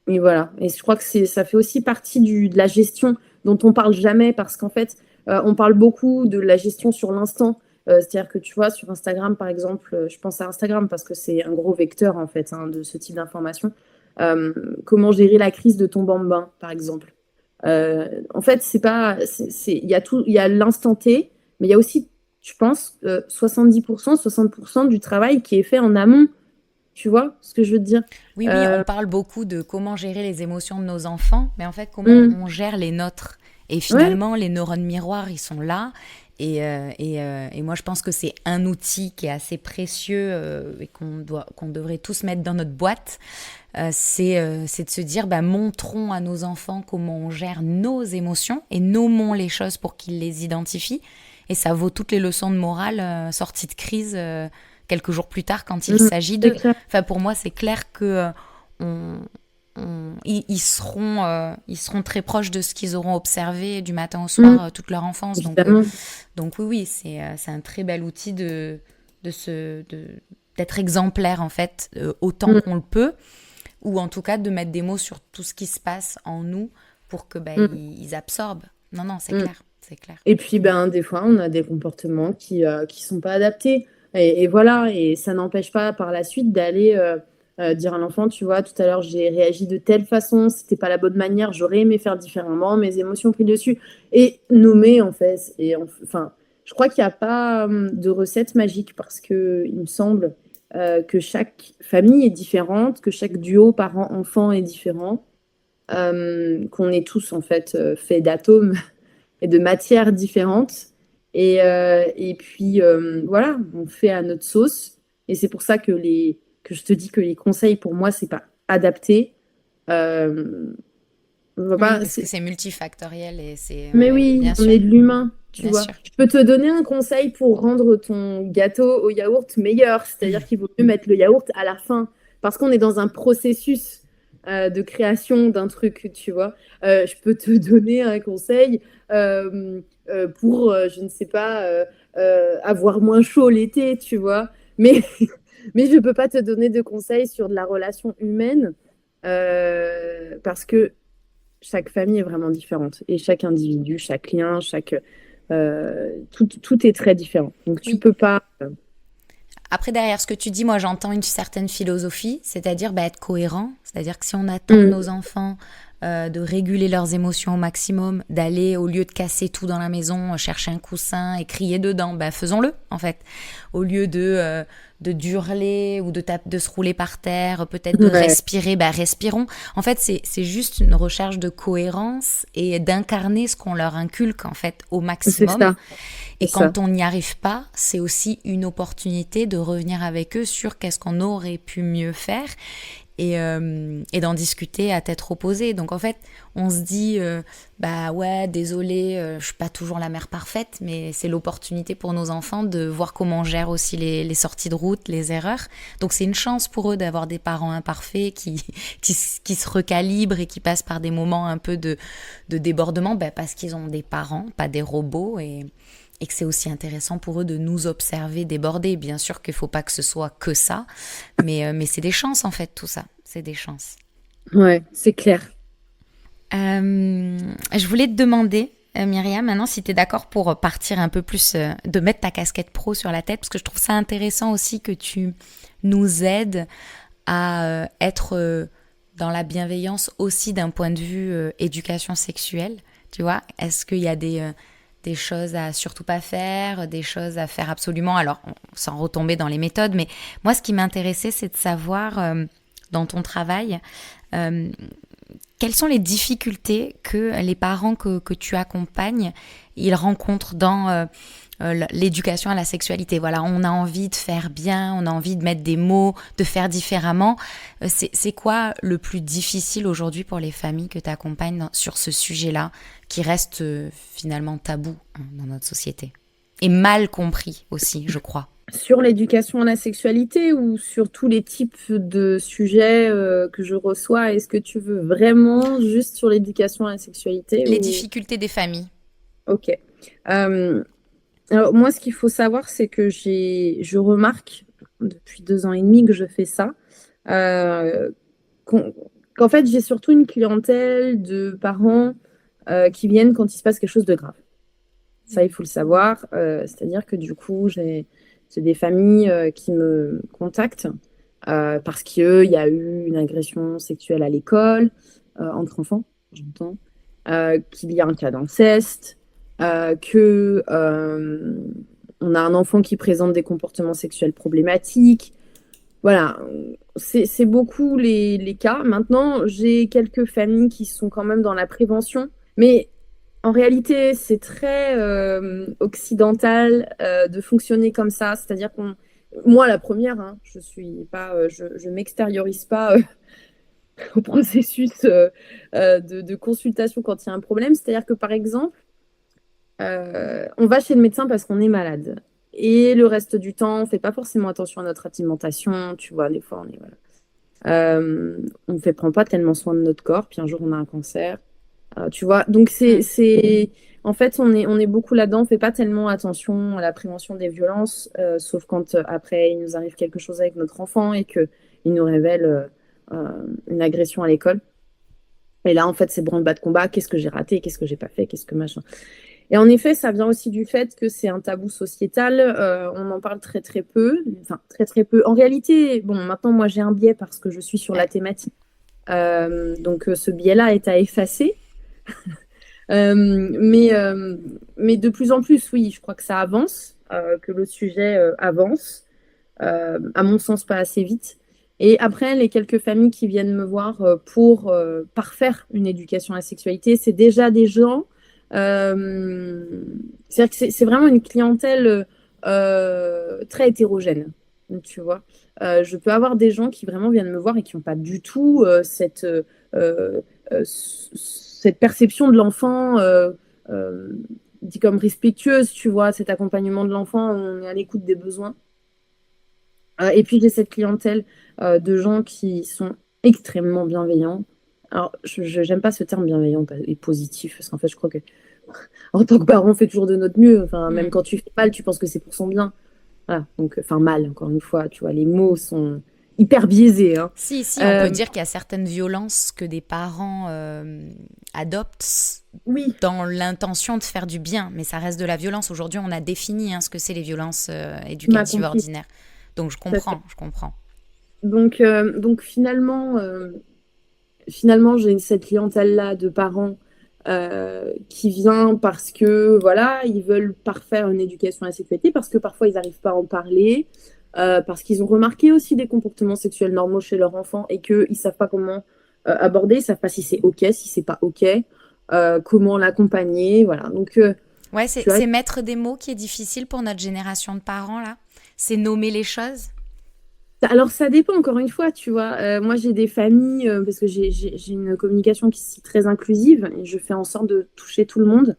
Et voilà. Et je crois que ça fait aussi partie de la gestion dont on parle jamais, parce qu'en fait, on parle beaucoup de la gestion sur l'instant. C'est-à-dire que tu vois, sur Instagram, par exemple, je pense à Instagram parce que c'est un gros vecteur, en fait, de ce type d'information. Comment gérer la crise de ton bambin, par exemple. En fait, c'est pas, il y a tout, il y a l'instant T, mais il y a aussi, je pense, 70%, 60% du travail qui est fait en amont. Tu vois ce que je veux te dire? Oui, on parle beaucoup de comment gérer les émotions de nos enfants, mais en fait, comment on gère les nôtres. Et finalement, les neurones miroirs, ils sont là. Et moi, je pense que c'est un outil qui est assez précieux et qu'on devrait tous mettre dans notre boîte. C'est de se dire, montrons à nos enfants comment on gère nos émotions et nommons les choses pour qu'ils les identifient. Et ça vaut toutes les leçons de morale sorties de crise quelques jours plus tard quand il s'agit de... Enfin, pour moi, c'est clair que ils seront très proches de ce qu'ils auront observé du matin au soir toute leur enfance. Donc oui, c'est un très bel outil d'être exemplaire en fait, autant qu'on le peut, ou en tout cas de mettre des mots sur tout ce qui se passe en nous pour que ils absorbent. Non, c'est clair, c'est clair. Et puis des fois, on a des comportements qui sont pas adaptés. Et voilà, et ça n'empêche pas par la suite d'aller dire à l'enfant, tu vois, tout à l'heure, j'ai réagi de telle façon, c'était pas la bonne manière, j'aurais aimé faire différemment, mes émotions ont pris dessus. Et nommer, en fait. Et enfin, je crois qu'il n'y a pas de recette magique parce que il me semble que chaque famille est différente, que chaque duo parent-enfant est différent. qu'on est tous en fait faits d'atomes et de matières différentes. Et puis, voilà, on fait à notre sauce. Et c'est pour ça que je te dis que les conseils, pour moi, c'est pas adapté. Parce que c'est multifactoriel et c'est... Mais oui, bien on sûr. est de l'humain, tu Bien vois. sûr. Je peux te donner un conseil pour rendre ton gâteau au yaourt meilleur. C'est-à-dire qu'il vaut mieux mettre le yaourt à la fin. Parce qu'on est dans un processus de création d'un truc, tu vois. Je peux te donner un conseil pour, je ne sais pas, avoir moins chaud l'été, tu vois. Mais je ne peux pas te donner de conseils sur de la relation humaine parce que chaque famille est vraiment différente. Et chaque individu, chaque lien, tout est très différent. Donc, tu peux pas... Après, derrière ce que tu dis, moi, j'entends une certaine philosophie, c'est-à-dire être cohérent. C'est-à-dire que si on attend de nos enfants de réguler leurs émotions au maximum, d'aller, au lieu de casser tout dans la maison, chercher un coussin et crier dedans, faisons-le, en fait. Au lieu d'hurler ou de se rouler par terre, peut-être de respirer, respirons. En fait, c'est juste une recherche de cohérence et d'incarner ce qu'on leur inculque, en fait, au maximum. C'est ça. Et quand on n'y arrive pas, c'est aussi une opportunité de revenir avec eux sur qu'est-ce qu'on aurait pu mieux faire et d'en discuter à tête reposée. Donc en fait, on se dit, ouais, désolé, je suis pas toujours la mère parfaite, mais c'est l'opportunité pour nos enfants de voir comment on gère aussi les sorties de route, les erreurs. Donc c'est une chance pour eux d'avoir des parents imparfaits qui se recalibrent et qui passent par des moments un peu de débordement, parce qu'ils ont des parents, pas des robots, et que c'est aussi intéressant pour eux de nous observer déborder. Bien sûr qu'il ne faut pas que ce soit que ça, mais c'est des chances en fait, tout ça. C'est des chances. Ouais, c'est clair. Je voulais te demander, Myriam, maintenant si tu es d'accord pour partir un peu plus, de mettre ta casquette pro sur la tête, parce que je trouve ça intéressant aussi que tu nous aides à être dans la bienveillance aussi d'un point de vue éducation sexuelle. Tu vois, est-ce qu'il y a des choses à surtout pas faire, des choses à faire absolument, alors sans retomber dans les méthodes, mais moi ce qui m'intéressait c'est de savoir dans ton travail quelles sont les difficultés que les parents que tu accompagnes ils rencontrent dans l'éducation à la sexualité. Voilà, on a envie de faire bien, on a envie de mettre des mots, de faire différemment. C'est quoi le plus difficile aujourd'hui pour les familles que tu accompagnes sur ce sujet-là, qui reste finalement tabou dans notre société et mal compris aussi, je crois? Sur l'éducation à la sexualité ou sur tous les types de sujets que je reçois? Est-ce que tu veux vraiment juste sur l'éducation à la sexualité? Les difficultés des familles. Ok. Alors moi, ce qu'il faut savoir, c'est que je remarque depuis 2 ans et demi que je fais ça, qu'en fait, j'ai surtout une clientèle de parents qui viennent quand il se passe quelque chose de grave. Ça, il faut le savoir. C'est-à-dire que du coup, c'est des familles qui me contactent parce qu'il y a eu une agression sexuelle à l'école, entre enfants, j'entends, qu'il y a un cas d'inceste, que on a un enfant qui présente des comportements sexuels problématiques. Voilà, c'est beaucoup les cas. Maintenant, j'ai quelques familles qui sont quand même dans la prévention, mais en réalité, c'est très occidental de fonctionner comme ça. C'est-à-dire moi, la première, je suis pas, je m'extériorise pas au processus de consultation quand il y a un problème. C'est-à-dire que par exemple, on va chez le médecin parce qu'on est malade. Et le reste du temps, on ne fait pas forcément attention à notre alimentation. Tu vois, des fois, on ne prend pas tellement soin de notre corps. Puis un jour, on a un cancer. Tu vois, donc en fait, on est beaucoup là-dedans. On ne fait pas tellement attention à la prévention des violences, sauf quand après, il nous arrive quelque chose avec notre enfant et qu'il nous révèle une agression à l'école. Et là, en fait, c'est branle-bas de combat. Qu'est-ce que j'ai raté? Qu'est-ce que j'ai pas fait? Qu'est-ce que machin? Et en effet, ça vient aussi du fait que c'est un tabou sociétal. On en parle très, très peu. Enfin, très, très peu. En réalité, bon, maintenant, moi, j'ai un biais parce que je suis sur la thématique. Donc, ce biais-là est à effacer. Mais de plus en plus, oui, je crois que ça avance, que le sujet avance. À mon sens, pas assez vite. Et après, les quelques familles qui viennent me voir pour parfaire une éducation à la sexualité, c'est déjà des gens. C'est-à-dire que c'est vraiment une clientèle très hétérogène, tu vois. Je peux avoir des gens qui vraiment viennent me voir et qui n'ont pas du tout cette perception de l'enfant dit comme respectueuse, tu vois, cet accompagnement de l'enfant, on est à l'écoute des besoins. Et puis j'ai cette clientèle de gens qui sont extrêmement bienveillants. Alors, je n'aime pas ce terme bienveillant et positif, parce qu'en fait, je crois que en tant que parent, on fait toujours de notre mieux. Enfin, même quand tu fais mal, tu penses que c'est pour son bien. Voilà. Donc, enfin, mal, encore une fois, tu vois, les mots sont hyper biaisés. Hein. Si, on peut dire qu'il y a certaines violences que des parents adoptent dans l'intention de faire du bien, mais ça reste de la violence. Aujourd'hui, on a défini ce que c'est les violences éducatives ordinaires. Donc, je comprends. Donc finalement, j'ai cette clientèle-là de parents qui vient parce que, voilà, ils veulent parfaire une éducation à la sexualité, parce que parfois, ils n'arrivent pas à en parler, parce qu'ils ont remarqué aussi des comportements sexuels normaux chez leur enfant et qu'ils ne savent pas comment aborder, ils ne savent pas si c'est OK, si c'est pas OK, comment l'accompagner, voilà. Donc, ouais, c'est mettre des mots qui est difficile pour notre génération de parents, là. C'est nommer les choses. Alors, ça dépend, encore une fois, tu vois. Moi, j'ai des familles, parce que j'ai une communication qui est très inclusive, et je fais en sorte de toucher tout le monde,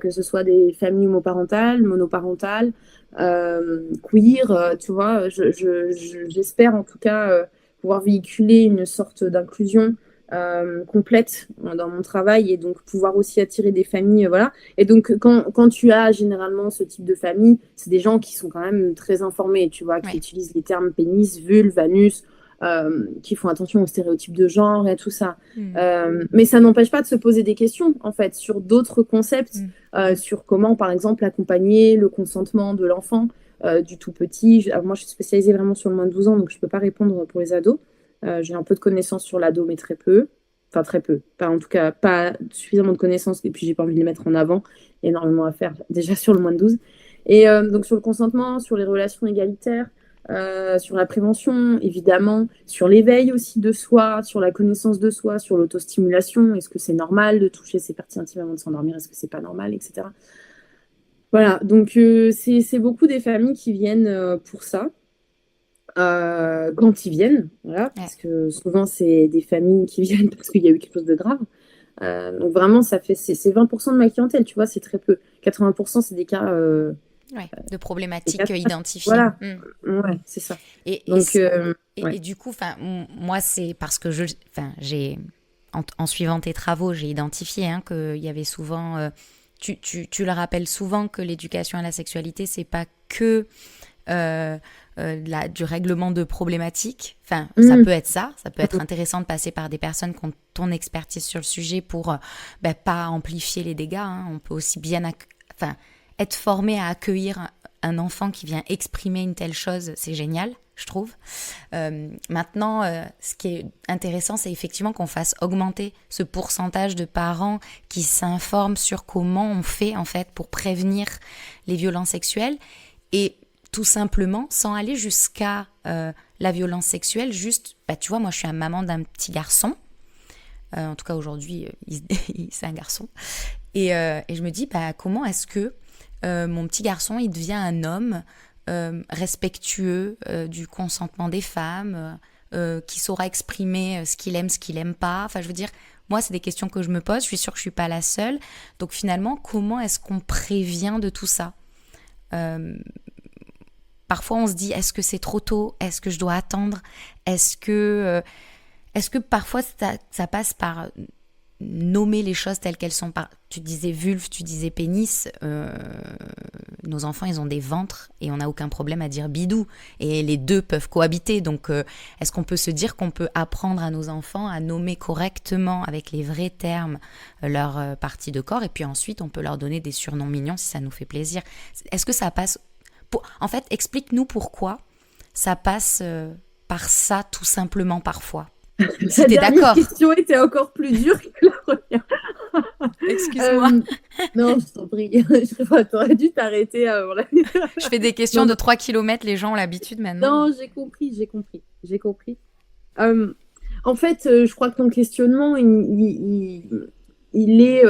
que ce soit des familles homoparentales, monoparentales, queer, tu vois. J'espère, en tout cas, pouvoir véhiculer une sorte d'inclusion complète dans mon travail, et donc pouvoir aussi attirer des familles, voilà. Et donc, quand tu as généralement ce type de famille, c'est des gens qui sont quand même très informés, tu vois, qui utilisent les termes pénis, vulve, anus, qui font attention aux stéréotypes de genre et tout ça. Mais ça n'empêche pas de se poser des questions, en fait, sur d'autres concepts, sur comment, par exemple, accompagner le consentement de l'enfant, du tout petit. Moi, je suis spécialisée vraiment sur le moins de 12 ans, donc je ne peux pas répondre pour les ados. J'ai un peu de connaissances sur l'ado, mais très peu. Enfin, très peu. En tout cas, pas suffisamment de connaissances. Et puis, j'ai pas envie de les mettre en avant. Il y a énormément à faire, déjà sur le moins de 12. Et donc, sur le consentement, sur les relations égalitaires, sur la prévention, évidemment, sur l'éveil aussi de soi, sur la connaissance de soi, sur l'autostimulation. Est-ce que c'est normal de toucher ses parties intimes avant de s'endormir? Est-ce que c'est pas normal, etc. Voilà. Donc, c'est beaucoup des familles qui viennent pour ça. Quand ils viennent, voilà, parce que souvent c'est des familles qui viennent parce qu'il y a eu quelque chose de grave. Donc vraiment, c'est 20% de ma clientèle, tu vois, c'est très peu. 80% c'est des cas de problématiques identifiées. Voilà, ouais, c'est ça. Et du coup, moi, c'est parce que j'ai en suivant tes travaux, j'ai identifié qu'il y avait souvent. Tu le rappelles souvent que l'éducation à la sexualité, c'est pas que du règlement de problématiques. Ça peut être ça. Ça peut être intéressant de passer par des personnes qui ont ton expertise sur le sujet pour pas amplifier les dégâts. On peut aussi bien être formé à accueillir un enfant qui vient exprimer une telle chose. C'est génial, je trouve. Maintenant, ce qui est intéressant, c'est effectivement qu'on fasse augmenter ce pourcentage de parents qui s'informent sur comment on fait en fait pour prévenir les violences sexuelles, et tout simplement, sans aller jusqu'à la violence sexuelle, juste, tu vois, moi je suis maman d'un petit garçon, en tout cas aujourd'hui, c'est un garçon, et je me dis, comment est-ce que mon petit garçon, il devient un homme respectueux du consentement des femmes, qui saura exprimer ce qu'il aime, ce qu'il aime pas, je veux dire, moi, c'est des questions que je me pose, je suis sûre que je suis pas la seule, donc finalement, comment est-ce qu'on prévient de tout ça ? Parfois, on se dit, est-ce que c'est trop tôt? Est-ce que je dois attendre? Est-ce que parfois, ça passe par nommer les choses telles qu'elles sont? Tu disais vulve, tu disais pénis. Nos enfants, ils ont des ventres et on n'a aucun problème à dire bidou. Et les deux peuvent cohabiter. Donc, est-ce qu'on peut se dire qu'on peut apprendre à nos enfants à nommer correctement, avec les vrais termes, leur partie de corps? Et puis ensuite, on peut leur donner des surnoms mignons si ça nous fait plaisir. Est-ce que ça passe... En fait, explique-nous pourquoi ça passe par ça, tout simplement, parfois. Si t'es d'accord. La question était encore plus dure que la première. Excuse-moi. Non, je t'en prie. T'aurais dû t'arrêter avant la... Je fais des questions de 3 km, les gens ont l'habitude maintenant. Non, j'ai compris. En fait, je crois que ton questionnement, il est,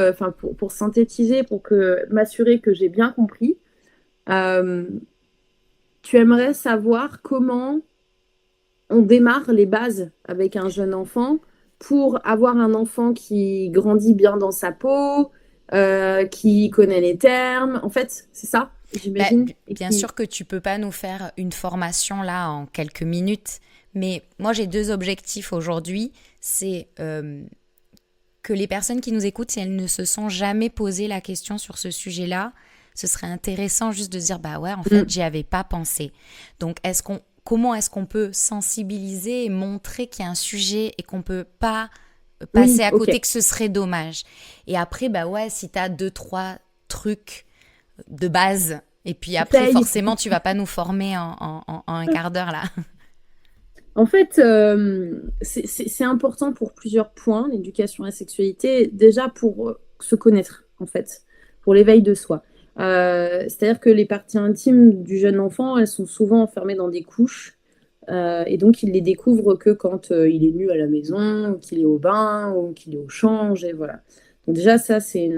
pour synthétiser, pour m'assurer que j'ai bien compris, tu aimerais savoir comment on démarre les bases avec un jeune enfant pour avoir un enfant qui grandit bien dans sa peau, qui connaît les termes. En fait, c'est ça, j'imagine. Bien sûr que tu peux pas nous faire une formation là en quelques minutes, mais moi j'ai 2 objectifs aujourd'hui. C'est que les personnes qui nous écoutent, si elles ne se sont jamais posé la question sur ce sujet-là, ce serait intéressant juste de se dire bah ouais, en fait, j'y avais pas pensé. Donc comment est-ce qu'on peut sensibiliser et montrer qu'il y a un sujet et qu'on peut pas passer à côté, que ce serait dommage. Et après, bah ouais, si tu as 2-3 trucs de base, et puis après, forcément, tu vas pas nous former en un quart d'heure, là. En fait, c'est important pour plusieurs points, l'éducation à la sexualité. Déjà, pour se connaître, en fait, pour l'éveil de soi. C'est-à-dire que les parties intimes du jeune enfant, elles sont souvent enfermées dans des couches. Et donc, il les découvre que quand il est nu à la maison, ou qu'il est au bain, ou qu'il est au change, et voilà. Donc déjà, ça, c'est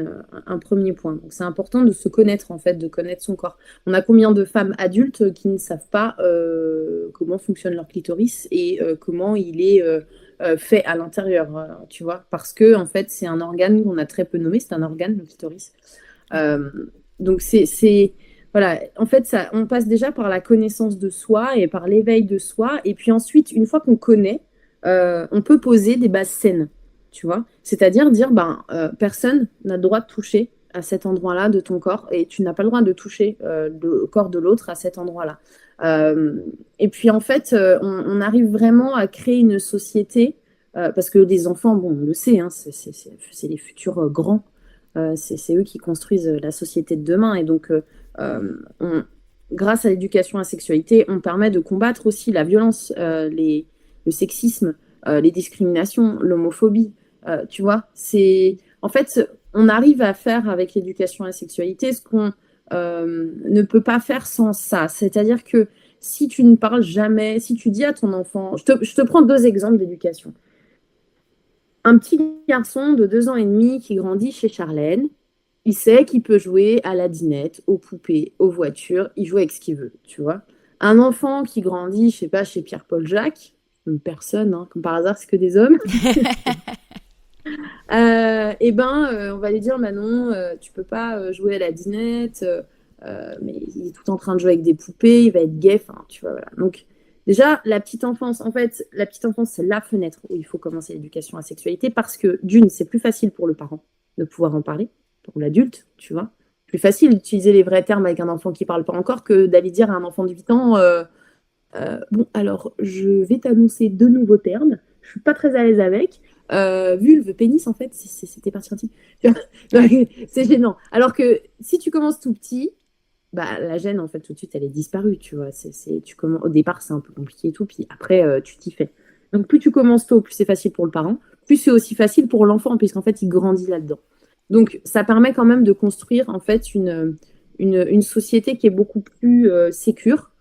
un premier point. Donc, c'est important de se connaître, en fait, de connaître son corps. On a combien de femmes adultes qui ne savent pas comment fonctionne leur clitoris et comment il est fait à l'intérieur, tu vois, parce que, en fait, c'est un organe qu'on a très peu nommé, c'est un organe, le clitoris. Donc, voilà, en fait, on passe déjà par la connaissance de soi et par l'éveil de soi. Et puis ensuite, une fois qu'on connaît, on peut poser des bases saines, tu vois. C'est-à-dire dire, personne n'a le droit de toucher à cet endroit-là de ton corps et tu n'as pas le droit de toucher le corps de l'autre à cet endroit-là. Et puis, en fait, on arrive vraiment à créer une société parce que les enfants, bon, on le sait, hein, c'est les futurs grands. C'est eux qui construisent la société de demain. Et donc, grâce à l'éducation à la sexualité, on permet de combattre aussi la violence, le sexisme, les discriminations, l'homophobie. Tu vois, en fait, on arrive à faire avec l'éducation à la sexualité ce qu'on ne peut pas faire sans ça. C'est-à-dire que si tu ne parles jamais, si tu dis à ton enfant... Je te prends 2 exemples d'éducation. Un petit garçon de 2 ans et demi qui grandit chez Charlène, il sait qu'il peut jouer à la dinette, aux poupées, aux voitures, il joue avec ce qu'il veut, tu vois. Un enfant qui grandit, je sais pas, chez Pierre-Paul Jacques, une personne, hein, comme par hasard, c'est que des hommes. On va lui dire, non, tu peux pas jouer à la dinette, mais il est tout en train de jouer avec des poupées, il va être gay, tu vois, voilà. Donc, déjà, la petite enfance, c'est la fenêtre où il faut commencer l'éducation à la sexualité parce que, d'une, c'est plus facile pour le parent de pouvoir en parler, pour l'adulte, tu vois. Plus facile d'utiliser les vrais termes avec un enfant qui ne parle pas encore que d'aller dire à un enfant de 8 ans bon, alors, je vais t'annoncer 2 nouveaux termes, je ne suis pas très à l'aise avec. Vulve, pénis, en fait, c'était parti intime. C'est gênant. Alors que si tu commences tout petit, la gêne, en fait, tout de suite, elle est disparue, tu vois. Au départ, c'est un peu compliqué et tout, puis après, tu t'y fais. Donc, plus tu commences tôt, plus c'est facile pour le parent, plus c'est aussi facile pour l'enfant, puisqu'en fait, il grandit là-dedans. Donc, ça permet quand même de construire, en fait, une société qui est beaucoup plus sécure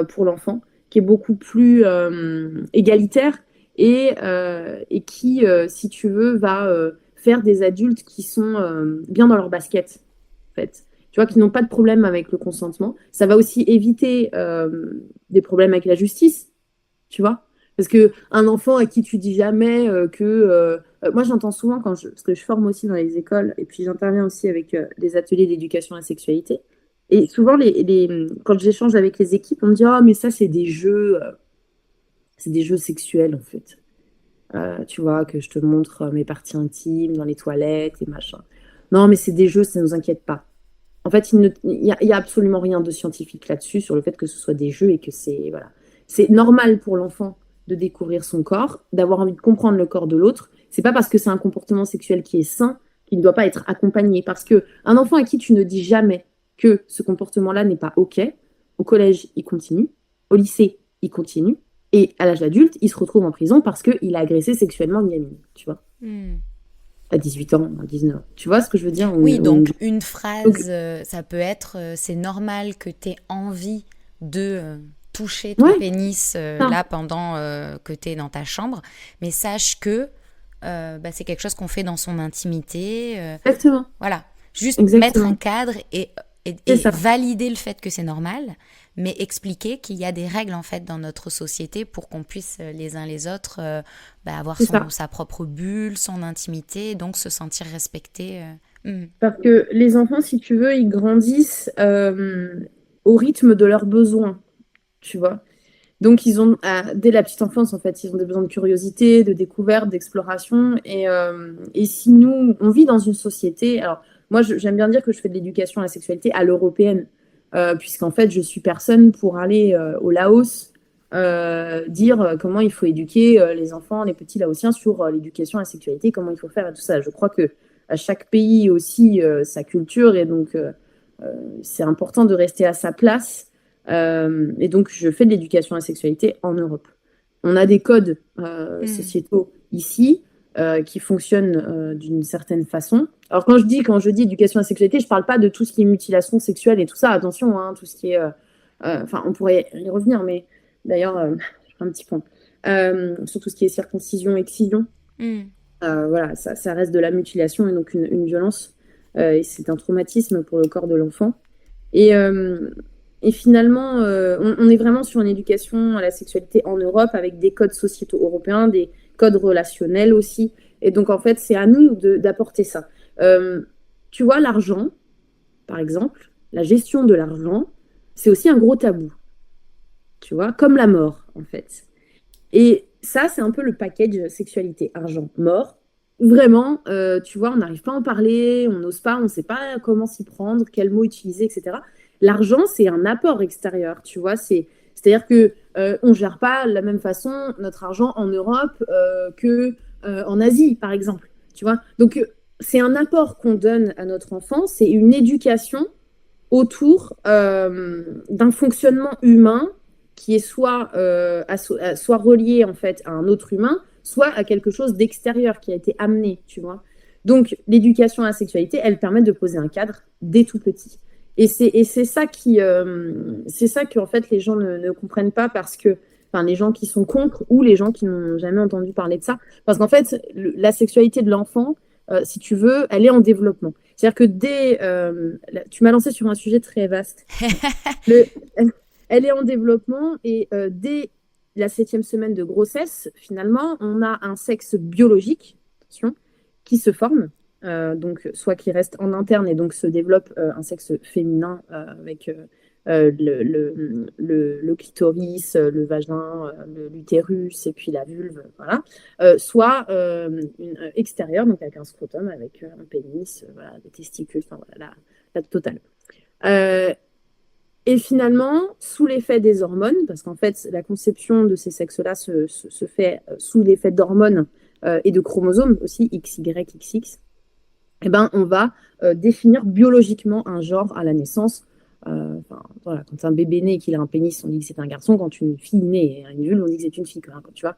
pour l'enfant, qui est beaucoup plus égalitaire et qui, si tu veux, va faire des adultes qui sont bien dans leur basket, en fait. Tu vois, qui n'ont pas de problème avec le consentement. Ça va aussi éviter des problèmes avec la justice, tu vois. Parce qu'un enfant à qui tu dis jamais que... moi, j'entends souvent, parce que je forme aussi dans les écoles, et puis j'interviens aussi avec des ateliers d'éducation à la sexualité. Et souvent, quand j'échange avec les équipes, on me dit « Oh, mais ça, c'est des jeux sexuels, en fait. Tu vois, que je te montre mes parties intimes dans les toilettes et machin. Non, mais c'est des jeux, ça ne nous inquiète pas. » En fait, il y a absolument rien de scientifique là-dessus, sur le fait que ce soit des jeux et que c'est normal pour l'enfant de découvrir son corps, d'avoir envie de comprendre le corps de l'autre. C'est pas parce que c'est un comportement sexuel qui est sain qu'il ne doit pas être accompagné. Parce qu'un enfant à qui tu ne dis jamais que ce comportement-là n'est pas OK, au collège, il continue, au lycée, il continue, et à l'âge adulte, il se retrouve en prison parce qu'il a agressé sexuellement une gamine, tu vois. À 18 ans, à 19 ans. Tu vois ce que je veux dire? Oui, donc une phrase, ça peut être c'est normal que tu aies envie de toucher ton pénis là pendant que tu es dans ta chambre, mais sache que c'est quelque chose qu'on fait dans son intimité. Exactement. Voilà, juste mettre un cadre et valider le fait que c'est normal, mais expliquer qu'il y a des règles en fait dans notre société pour qu'on puisse les uns les autres avoir sa propre bulle, son intimité, et donc se sentir respecté. Parce que les enfants, si tu veux, ils grandissent au rythme de leurs besoins, tu vois. Donc, ils ont, dès la petite enfance, en fait, ils ont des besoins de curiosité, de découverte, d'exploration. Et si nous, on vit dans une société... Alors, moi, j'aime bien dire que je fais de l'éducation à la sexualité à l'européenne, puisqu'en fait, je suis personne pour aller au Laos dire comment il faut éduquer les enfants, les petits Laotiens sur l'éducation à la sexualité, comment il faut faire et tout ça. Je crois que à chaque pays aussi sa culture, et donc c'est important de rester à sa place. Et donc, je fais de l'éducation à la sexualité en Europe. On a des codes sociétaux ici qui fonctionnent d'une certaine façon. Alors, quand je dis éducation à la sexualité, je ne parle pas de tout ce qui est mutilation sexuelle et tout ça. Attention, tout ce qui est... on pourrait y revenir, mais d'ailleurs, je fais un petit point. Sur tout ce qui est circoncision, excision. Voilà, ça reste de la mutilation et donc une violence. Et c'est un traumatisme pour le corps de l'enfant. Et finalement, on est vraiment sur une éducation à la sexualité en Europe avec des codes sociétaux européens, des codes relationnels aussi. Et donc, en fait, c'est à nous d'apporter ça. Tu vois, l'argent, par exemple, la gestion de l'argent, c'est aussi un gros tabou. Tu vois, comme la mort, en fait. Et ça, c'est un peu le package sexualité, argent, mort. Vraiment, tu vois, on n'arrive pas à en parler, on n'ose pas, on ne sait pas comment s'y prendre, quels mots utiliser, etc. L'argent, c'est un apport extérieur, tu vois. C'est-à-dire que on gère pas de la même façon notre argent en Europe que en Asie, par exemple, tu vois. Donc, c'est un apport qu'on donne à notre enfant, c'est une éducation autour d'un fonctionnement humain qui est soit relié en fait à un autre humain, soit à quelque chose d'extérieur qui a été amené, tu vois. Donc, l'éducation à la sexualité, elle permet de poser un cadre dès tout petit. Et c'est ça que en fait les gens ne comprennent pas, parce que, enfin, les gens qui sont contre ou les gens qui n'ont jamais entendu parler de ça, parce qu'en fait la sexualité de l'enfant, si tu veux, elle est en développement. C'est-à-dire que tu m'as lancé sur un sujet très vaste. Elle est en développement et dès la 7e semaine de grossesse, finalement, on a un sexe biologique, attention, qui se forme. Donc soit qui reste en interne et donc se développe un sexe féminin avec le clitoris, le vagin, l'utérus et puis la vulve, voilà. Soit extérieur, donc avec un scrotum, avec un pénis, voilà, des testicules, enfin voilà, la totale. Et finalement, sous l'effet des hormones, parce qu'en fait la conception de ces sexes-là se fait sous l'effet d'hormones et de chromosomes aussi, XY, XX, eh ben, on va définir biologiquement un genre à la naissance. Voilà, quand un bébé naît et qu'il a un pénis, on dit que c'est un garçon. Quand une fille naît et a une vulve, on dit que c'est une fille. Tu vois,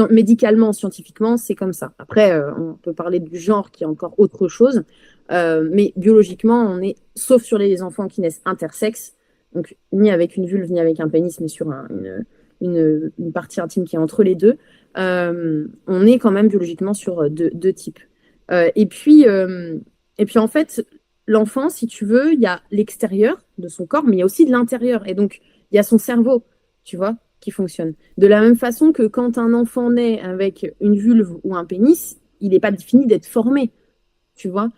médicalement, scientifiquement, c'est comme ça. Après, on peut parler du genre qui est encore autre chose. Mais biologiquement, on est, sauf sur les enfants qui naissent intersexes, donc ni avec une vulve ni avec un pénis, mais sur une partie intime qui est entre les deux, on est quand même biologiquement sur deux types. Et puis en fait, l'enfant, si tu veux, il y a l'extérieur de son corps, mais il y a aussi de l'intérieur. Et donc, il y a son cerveau, tu vois, qui fonctionne. De la même façon que quand un enfant naît avec une vulve ou un pénis, il n'est pas fini d'être formé, tu vois.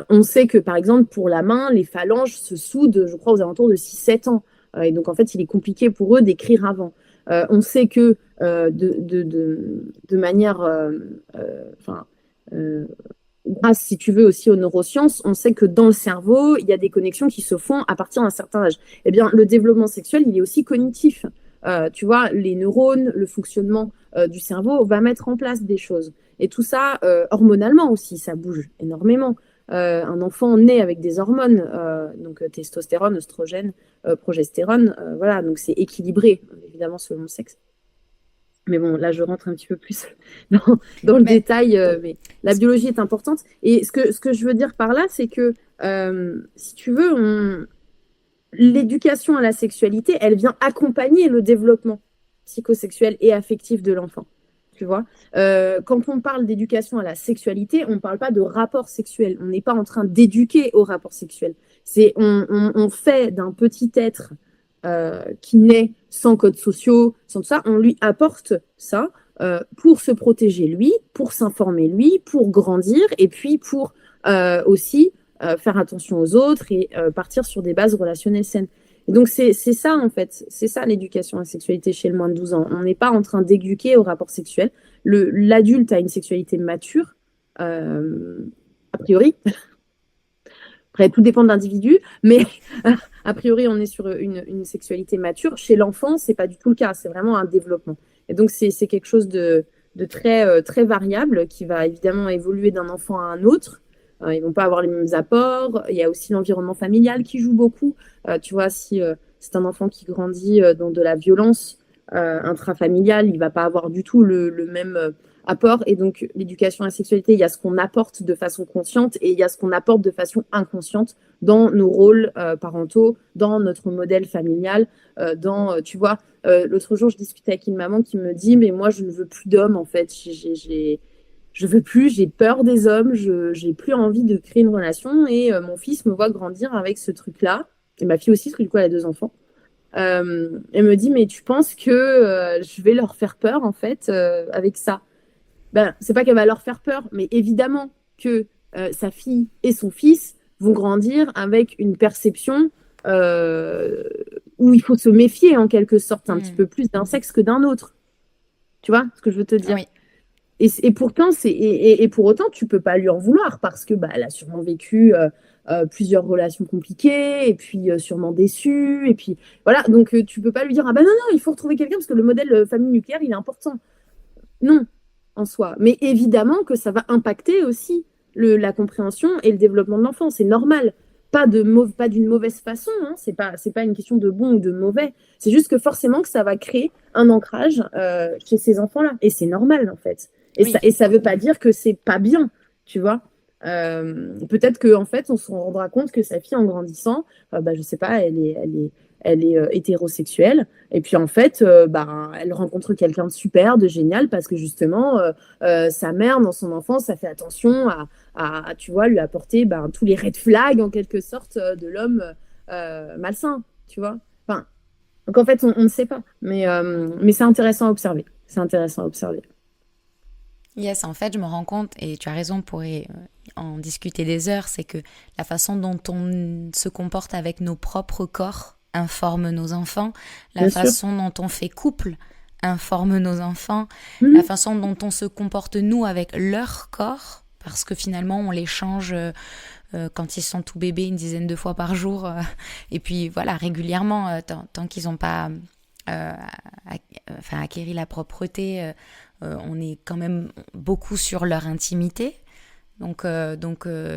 On sait que, par exemple, pour la main, les phalanges se soudent, je crois, aux alentours de 6-7 ans. Et donc, en fait, il est compliqué pour eux d'écrire avant. On sait que de manière... grâce, si tu veux, aussi aux neurosciences, on sait que dans le cerveau, il y a des connexions qui se font à partir d'un certain âge. Eh bien, le développement sexuel, il est aussi cognitif. Tu vois, les neurones, le fonctionnement du cerveau va mettre en place des choses. Et tout ça, hormonalement aussi, ça bouge énormément. Un enfant naît avec des hormones, donc testostérone, oestrogène, progestérone, voilà, donc c'est équilibré, évidemment, selon le sexe. Mais bon, là, je rentre un petit peu plus dans le détail, mais la biologie est importante. Et ce que je veux dire par là, c'est que, si tu veux, l'éducation à la sexualité, elle vient accompagner le développement psychosexuel et affectif de l'enfant. Tu vois, quand on parle d'éducation à la sexualité, on ne parle pas de rapport sexuel. On n'est pas en train d'éduquer au rapport sexuel. On fait d'un petit être qui naît sans codes sociaux, sans tout ça, on lui apporte ça pour se protéger lui, pour s'informer lui, pour grandir et puis pour aussi faire attention aux autres et partir sur des bases relationnelles saines. Et donc, c'est ça, en fait. C'est ça, l'éducation à la sexualité chez le moins de 12 ans. On n'est pas en train d'éduquer au rapport sexuel. L'adulte a une sexualité mature, a priori. Après, tout dépend de l'individu, mais a priori, on est sur une sexualité mature. Chez l'enfant, c'est pas du tout le cas. C'est vraiment un développement. Et donc, c'est quelque chose de très, très variable qui va évidemment évoluer d'un enfant à un autre. Ils vont pas avoir les mêmes apports. Il y a aussi l'environnement familial qui joue beaucoup. Tu vois, si c'est un enfant qui grandit dans de la violence intrafamiliale, il va pas avoir du tout le même apport. Et donc, l'éducation à la sexualité, il y a ce qu'on apporte de façon consciente et il y a ce qu'on apporte de façon inconsciente dans nos rôles parentaux, dans notre modèle familial, tu vois, l'autre jour, je discutais avec une maman qui me dit, mais moi, je ne veux plus d'hommes, en fait. Je veux plus, j'ai peur des hommes, j'ai plus envie de créer une relation et mon fils me voit grandir avec ce truc-là. Et ma fille aussi, parce que du coup, elle a 2 enfants. Elle me dit, mais tu penses que je vais leur faire peur, en fait, avec ça? Ben, c'est pas qu'elle va leur faire peur, mais évidemment que sa fille et son fils vont grandir avec une perception où il faut se méfier, en quelque sorte, un petit peu plus d'un sexe que d'un autre. Tu vois ce que je veux te dire? Oui. Et pourtant, et pour autant, tu peux pas lui en vouloir parce que elle a sûrement vécu plusieurs relations compliquées et puis sûrement déçue. Et puis voilà, donc tu peux pas lui dire ah ben non, il faut retrouver quelqu'un parce que le modèle famille nucléaire, il est important. Non, en soi. Mais évidemment que ça va impacter aussi la compréhension et le développement de l'enfant. C'est normal. Pas d'une mauvaise façon, hein. C'est pas une question de bon ou de mauvais. C'est juste que forcément que ça va créer un ancrage chez ces enfants-là. Et c'est normal, en fait. Et ça veut pas dire que c'est pas bien, tu vois. Peut-être qu'en fait, on se rendra compte que sa fille, en grandissant, je sais pas, elle est hétérosexuelle. Et puis, en fait, elle rencontre quelqu'un de super, de génial, parce que justement, sa mère, dans son enfance, ça fait attention à tu vois, lui apporter tous les red flags, en quelque sorte, de l'homme malsain, tu vois. Enfin, donc, en fait, on ne sait pas. Mais c'est intéressant à observer. C'est intéressant à observer. Yes, en fait, je me rends compte, et tu as raison, on pourrait en discuter des heures, c'est que la façon dont on se comporte avec nos propres corps informe nos enfants, la façon dont on fait couple informe nos enfants, la façon dont on se comporte nous avec leur corps, parce que finalement on les change quand ils sont tout bébés une dizaine de fois par jour, et puis voilà, régulièrement, tant qu'ils n'ont pas acquéri la propreté, on est quand même beaucoup sur leur intimité. Donc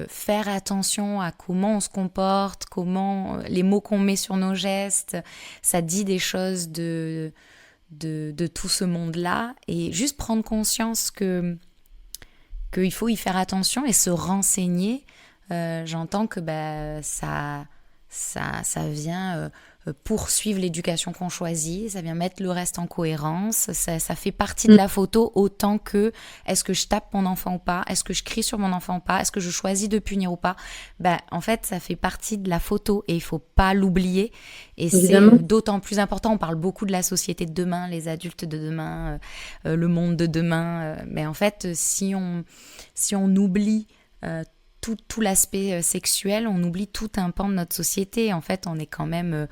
faire attention à comment on se comporte, les mots qu'on met sur nos gestes, ça dit des choses de tout ce monde-là, et juste prendre conscience qu'il faut y faire attention et se renseigner. J'entends que ça vient poursuivre l'éducation qu'on choisit, ça vient mettre le reste en cohérence, ça fait partie de la photo autant que est-ce que je tape mon enfant ou pas, est-ce que je crie sur mon enfant ou pas, est-ce que je choisis de punir ou pas. En fait, ça fait partie de la photo et il faut pas l'oublier. Et évidemment, c'est d'autant plus important. On parle beaucoup de la société de demain, les adultes de demain, le monde de demain. Mais en fait, si on oublie tout l'aspect sexuel, on oublie tout un pan de notre société. En fait, on est quand même...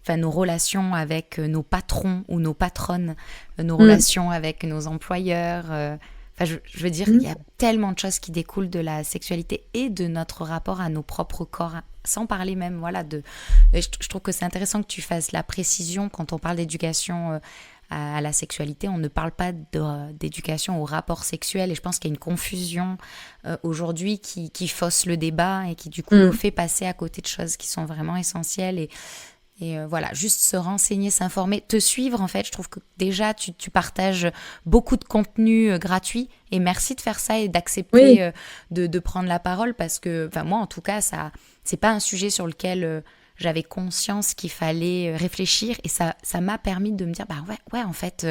nos relations avec nos patrons ou nos patronnes, nos relations avec nos employeurs. Je veux dire, il y a tellement de choses qui découlent de la sexualité et de notre rapport à nos propres corps, sans parler même, je trouve que c'est intéressant que tu fasses la précision quand on parle d'éducation à la sexualité. On ne parle pas d'éducation au rapport sexuel, et je pense qu'il y a une confusion aujourd'hui qui fausse le débat et qui du coup nous fait passer à côté de choses qui sont vraiment essentielles. Et voilà, juste se renseigner, s'informer, te suivre. En fait, je trouve que déjà tu partages beaucoup de contenu gratuit, et merci de faire ça et d'accepter de prendre la parole, parce que moi en tout cas, ça c'est pas un sujet sur lequel j'avais conscience qu'il fallait réfléchir et ça m'a permis de me dire bah ouais en fait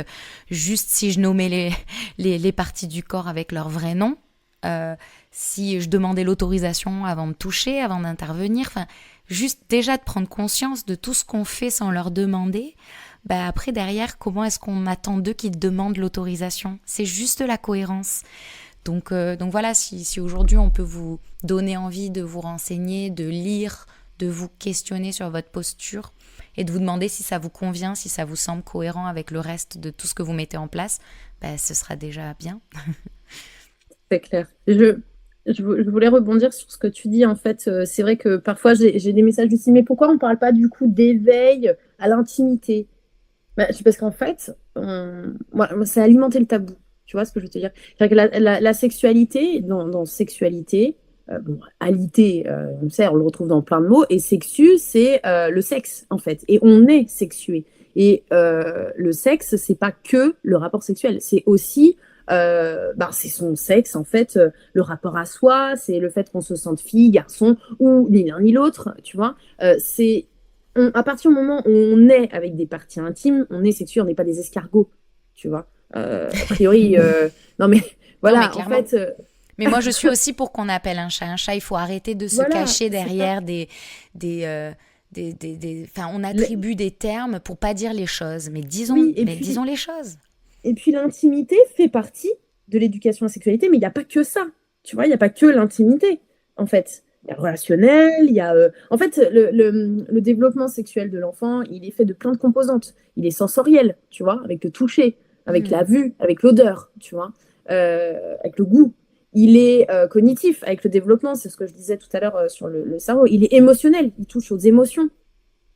juste si je nommais les parties du corps avec leur vrai nom, si je demandais l'autorisation avant de toucher, avant d'intervenir, enfin juste déjà de prendre conscience de tout ce qu'on fait sans leur demander. Bah après derrière comment est-ce qu'on attend d'eux qu'ils demandent l'autorisation? C'est juste la cohérence. Donc voilà, si aujourd'hui on peut vous donner envie de vous renseigner, de lire, de vous questionner sur votre posture et de vous demander si ça vous convient, si ça vous semble cohérent avec le reste de tout ce que vous mettez en place, bah, ce sera déjà bien. C'est clair. Je voulais rebondir sur ce que tu dis. En fait, c'est vrai que parfois j'ai des messages du style mais pourquoi on ne parle pas du coup d'éveil à l'intimité? Bah, c'est parce qu'en fait, c'est alimenter le tabou. Tu vois ce que je veux te dire? C'est-à-dire que la sexualité, dans sexualité, alité, on le retrouve dans plein de mots, et sexu, c'est le sexe, en fait. Et on est sexué. Et le sexe, c'est pas que le rapport sexuel, c'est aussi, c'est son sexe, en fait, le rapport à soi, c'est le fait qu'on se sente fille, garçon, ou ni l'un ni l'autre, tu vois. À partir du moment où on est avec des parties intimes, on est sexué, on n'est pas des escargots, tu vois. A priori, non mais voilà, non, mais en fait. Mais moi, je suis aussi pour qu'on appelle un chat. Un chat, il faut arrêter de se cacher derrière enfin, on attribue des termes pour pas dire les choses. Mais disons les choses. Et puis l'intimité fait partie de l'éducation à la sexualité, mais il n'y a pas que ça. Tu vois, il n'y a pas que l'intimité, en fait. Il y a le relationnel, il y a... En fait, le développement sexuel de l'enfant, il est fait de plein de composantes. Il est sensoriel, tu vois, avec le toucher, avec la vue, avec l'odeur, tu vois, avec le goût. Il est cognitif, avec le développement, c'est ce que je disais tout à l'heure sur le cerveau. Il est émotionnel, il touche aux émotions,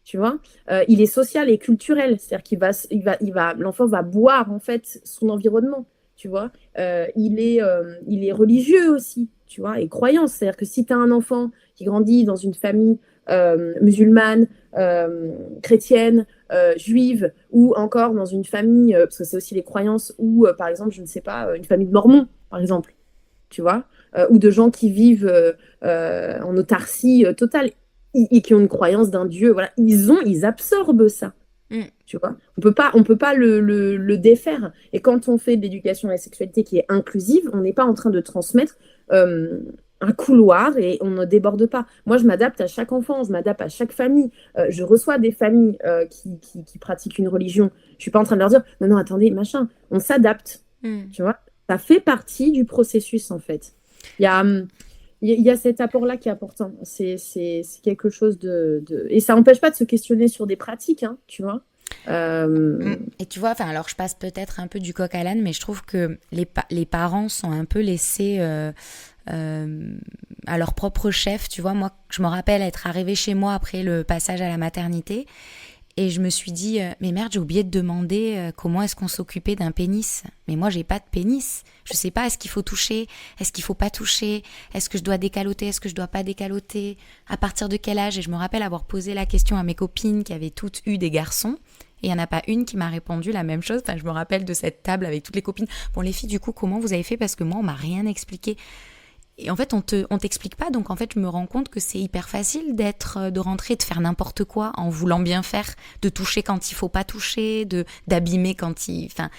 tu vois. Il est social et culturel, c'est-à-dire l'enfant va boire, en fait, son environnement, tu vois. Il est religieux aussi, tu vois, et croyance. C'est-à-dire que si tu as un enfant qui grandit dans une famille musulmane, chrétienne, juive, ou encore dans une famille, parce que c'est aussi les croyances, ou par exemple, je ne sais pas, une famille de mormons, par exemple, tu vois, ou de gens qui vivent en autarcie totale, et qui ont une croyance d'un dieu, voilà, ils absorbent ça. Tu vois, on peut pas le défaire. Et quand on fait de l'éducation à la sexualité qui est inclusive, on n'est pas en train de transmettre un couloir et on ne déborde pas. Moi, je m'adapte à chaque enfant, je m'adapte à chaque famille. Je reçois des familles qui pratiquent une religion. Je suis pas en train de leur dire non, attendez, machin. On s'adapte. Tu vois, ça fait partie du processus en fait. Il y a cet apport-là qui est important. C'est quelque chose de... Et ça n'empêche pas de se questionner sur des pratiques, hein, tu vois. Et tu vois, alors je passe peut-être un peu du coq à l'âne, mais je trouve que les parents sont un peu laissés à leur propre chef. Tu vois, moi, je me rappelle être arrivée chez moi après le passage à la maternité et je me suis dit, mais merde, j'ai oublié de demander comment est-ce qu'on s'occupait d'un pénis. Mais moi, j'ai pas de pénis. Je sais pas, est-ce qu'il faut toucher? Est-ce qu'il faut pas toucher? Est-ce que je dois décaloter? Est-ce que je dois pas décaloter? À partir de quel âge? Et je me rappelle avoir posé la question à mes copines qui avaient toutes eu des garçons. Et il n'y en a pas une qui m'a répondu la même chose. Enfin, je me rappelle de cette table avec toutes les copines. Bon, les filles, du coup, comment vous avez fait? Parce que moi, on m'a rien expliqué. Et en fait, on t'explique pas. Donc, en fait, je me rends compte que c'est hyper facile de rentrer, de faire n'importe quoi en voulant bien faire, de toucher quand il faut pas toucher, d'abîmer quand il... Enfin,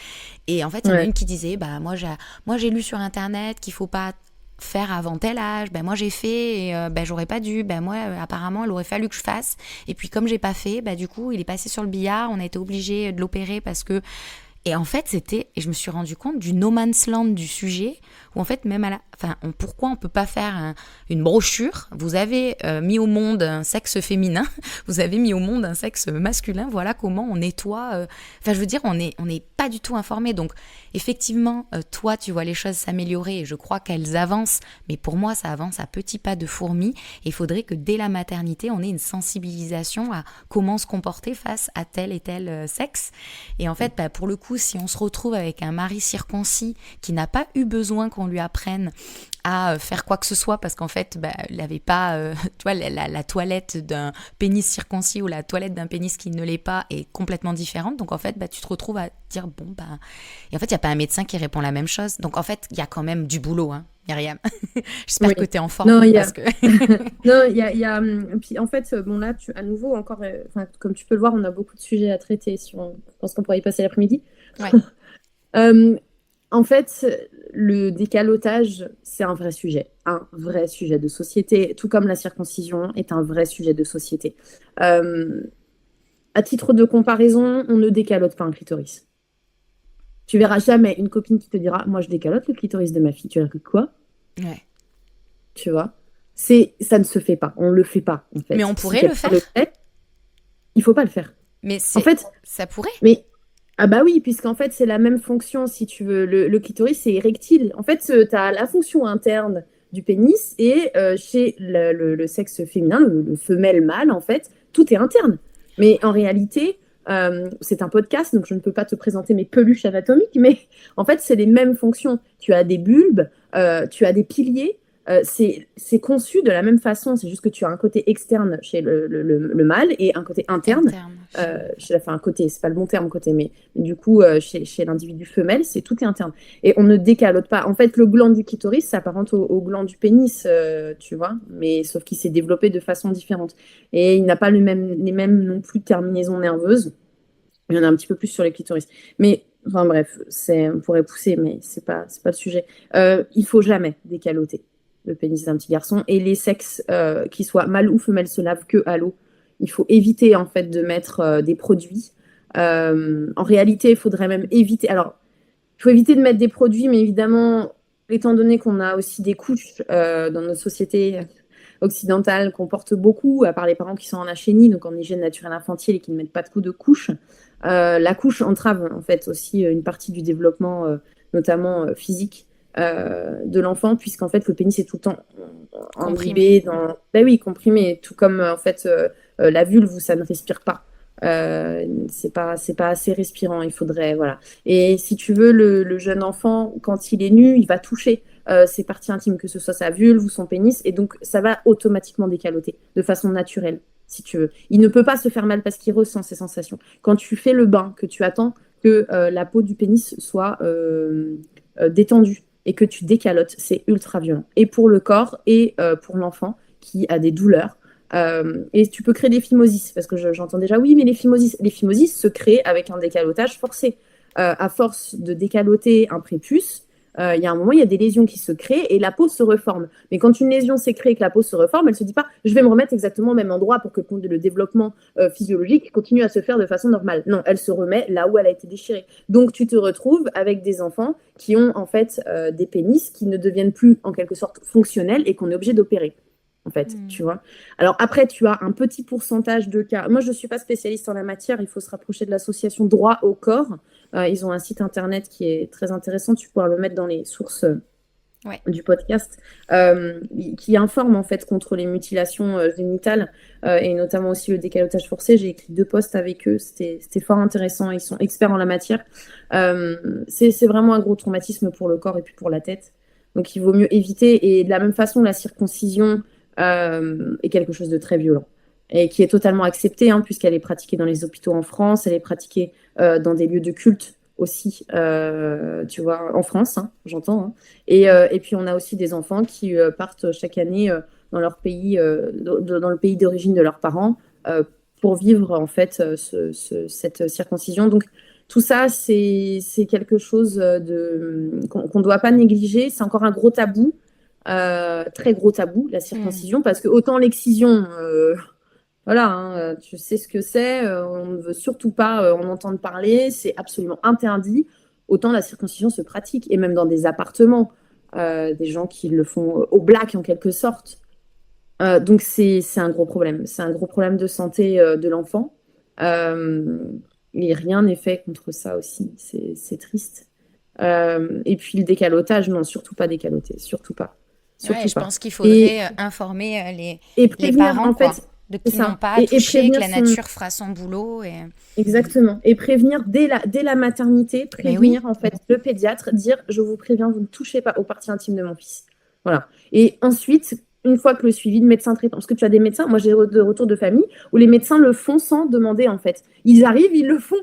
et en fait, il y en a une qui disait, moi, j'ai lu sur Internet qu'il faut pas faire avant tel âge, moi j'ai fait et j'aurais pas dû, moi apparemment il aurait fallu que je fasse et puis comme j'ai pas fait, du coup il est passé sur le billard, on a été obligé de l'opérer parce que... Et en fait et je me suis rendu compte du no man's land du sujet où en fait même pourquoi on peut pas faire une brochure? Vous avez mis au monde un sexe féminin, vous avez mis au monde un sexe masculin, voilà comment on nettoie. Je veux dire, on n'est pas du tout informé. Donc effectivement, toi tu vois les choses s'améliorer et je crois qu'elles avancent, mais pour moi ça avance à petits pas de fourmi. Et il faudrait que dès la maternité on ait une sensibilisation à comment se comporter face à tel et tel sexe. Et en fait, pour le coup, si on se retrouve avec un mari circoncis qui n'a pas eu besoin qu'on lui apprenne à faire quoi que ce soit parce qu'en fait, il n'avait pas, tu vois, la toilette d'un pénis circoncis ou la toilette d'un pénis qui ne l'est pas est complètement différente. Donc en fait, tu te retrouves à dire et en fait, il n'y a pas un médecin qui répond la même chose. Donc en fait, il y a quand même du boulot, hein, Myriam. J'espère que tu es en forme. Non, parce que... non, il y a puis en fait, bon là, à nouveau encore, comme tu peux le voir, on a beaucoup de sujets à traiter. Je pense qu'on pourrait y passer l'après-midi. Ouais. En fait, le décalotage, c'est un vrai sujet de société, tout comme la circoncision est un vrai sujet de société. À titre de comparaison, on ne décalote pas un clitoris. Tu verras jamais une copine qui te dira « Moi, je décalote le clitoris de ma fille. » Tu vas dire « Quoi ?» Ouais. Tu vois, ça ne se fait pas. On le fait pas, en fait. Mais on pourrait le faire. Il faut pas le faire. Mais en fait, ça pourrait. Mais ah bah oui, puisqu'en fait, c'est la même fonction, si tu veux. Le clitoris, c'est érectile. En fait, tu as la fonction interne du pénis et chez le sexe féminin, le femelle mâle, en fait, tout est interne. Mais en réalité, c'est un podcast, donc je ne peux pas te présenter mes peluches anatomiques, mais en fait, c'est les mêmes fonctions. Tu as des bulbes, tu as des piliers. C'est conçu de la même façon, c'est juste que tu as un côté externe chez le mâle et un côté interne. Enfin, un côté, c'est pas le bon terme côté, mais du coup, chez l'individu femelle, tout est interne. Et on ne décalote pas. En fait, le gland du clitoris s'apparente au gland du pénis, tu vois, mais sauf qu'il s'est développé de façon différente. Et il n'a pas les mêmes non plus terminaisons nerveuses. Il y en a un petit peu plus sur les clitoris. Mais enfin bref, on pourrait pousser, mais c'est pas le sujet. Il faut jamais décaloter le pénis d'un petit garçon, et les sexes, qu'ils soient mâles ou femelles, se lavent que à l'eau. Il faut éviter en fait de mettre des produits. En réalité, il faudrait même éviter. Alors, il faut éviter de mettre des produits, mais évidemment, étant donné qu'on a aussi des couches dans notre société occidentale qu'on porte beaucoup, à part les parents qui sont en HNI, donc en hygiène naturelle infantile et qui ne mettent pas de couche, la couche entrave en fait aussi une partie du développement, notamment physique, de l'enfant, puisqu'en fait le pénis est tout le temps imbibé dans... comprimé, tout comme en fait la vulve où ça ne respire pas. C'est pas assez respirant, il faudrait, voilà. Et si tu veux, le jeune enfant, quand il est nu, il va toucher ses parties intimes, que ce soit sa vulve ou son pénis, et donc ça va automatiquement décaloter de façon naturelle, si tu veux. Il ne peut pas se faire mal parce qu'il ressent ces sensations. Quand tu fais le bain, que tu attends que la peau du pénis soit détendue et que tu décalotes, c'est ultra violent. Et pour le corps et pour l'enfant qui a des douleurs. Et tu peux créer des phimosis, parce que j'entends déjà, oui, mais les phimosis se créent avec un décalotage forcé. À force de décaloter un prépuce, il y a un moment, il y a des lésions qui se créent et la peau se reforme. Mais quand une lésion s'est créée et que la peau se reforme, elle ne se dit pas « je vais me remettre exactement au même endroit pour que le développement physiologique continue à se faire de façon normale ». Non, elle se remet là où elle a été déchirée. Donc, tu te retrouves avec des enfants qui ont en fait des pénis qui ne deviennent plus en quelque sorte fonctionnels et qu'on est obligé d'opérer. En fait, tu vois. Alors après, tu as un petit pourcentage de cas. Moi, je ne suis pas spécialiste en la matière. Il faut se rapprocher de l'association Droit au corps. Ils ont un site internet qui est très intéressant. Tu pourras le mettre dans les sources du podcast, qui informe en fait contre les mutilations génitales et notamment aussi le décalotage forcé. J'ai écrit 2 posts avec eux. C'était fort intéressant. Ils sont experts en la matière. C'est vraiment un gros traumatisme pour le corps et puis pour la tête. Donc, il vaut mieux éviter. Et de la même façon, la circoncision est quelque chose de très violent et qui est totalement acceptée, puisqu'elle est pratiquée dans les hôpitaux en France, elle est pratiquée dans des lieux de culte aussi, tu vois, en France, j'entends. Et puis on a aussi des enfants qui partent chaque année dans leur pays, dans le pays d'origine de leurs parents, pour vivre en fait cette circoncision. Donc tout ça, c'est quelque chose qu'on ne doit pas négliger. C'est encore un gros tabou. Très gros tabou, la circoncision, parce que autant l'excision, voilà, tu sais ce que c'est, on ne veut surtout pas en entendre parler, c'est absolument interdit, autant la circoncision se pratique, et même dans des appartements, des gens qui le font au black en quelque sorte. Donc c'est un gros problème, c'est un gros problème de santé de l'enfant, et rien n'est fait contre ça aussi, c'est triste. Et puis le décalotage, non, surtout pas décaloter, surtout pas. Je pense qu'il faudrait informer les parents, en fait, de qui n'ont pas à toucher, que la nature fera son boulot. Exactement. Et prévenir dès la maternité, prévenir en fait le pédiatre, dire « je vous préviens, vous ne touchez pas aux parties intimes de mon fils ». Voilà. Et ensuite, une fois que le suivi de médecin traitant, parce que tu as des médecins, moi j'ai de retour de famille où les médecins le font sans demander en fait. Ils arrivent, ils le font.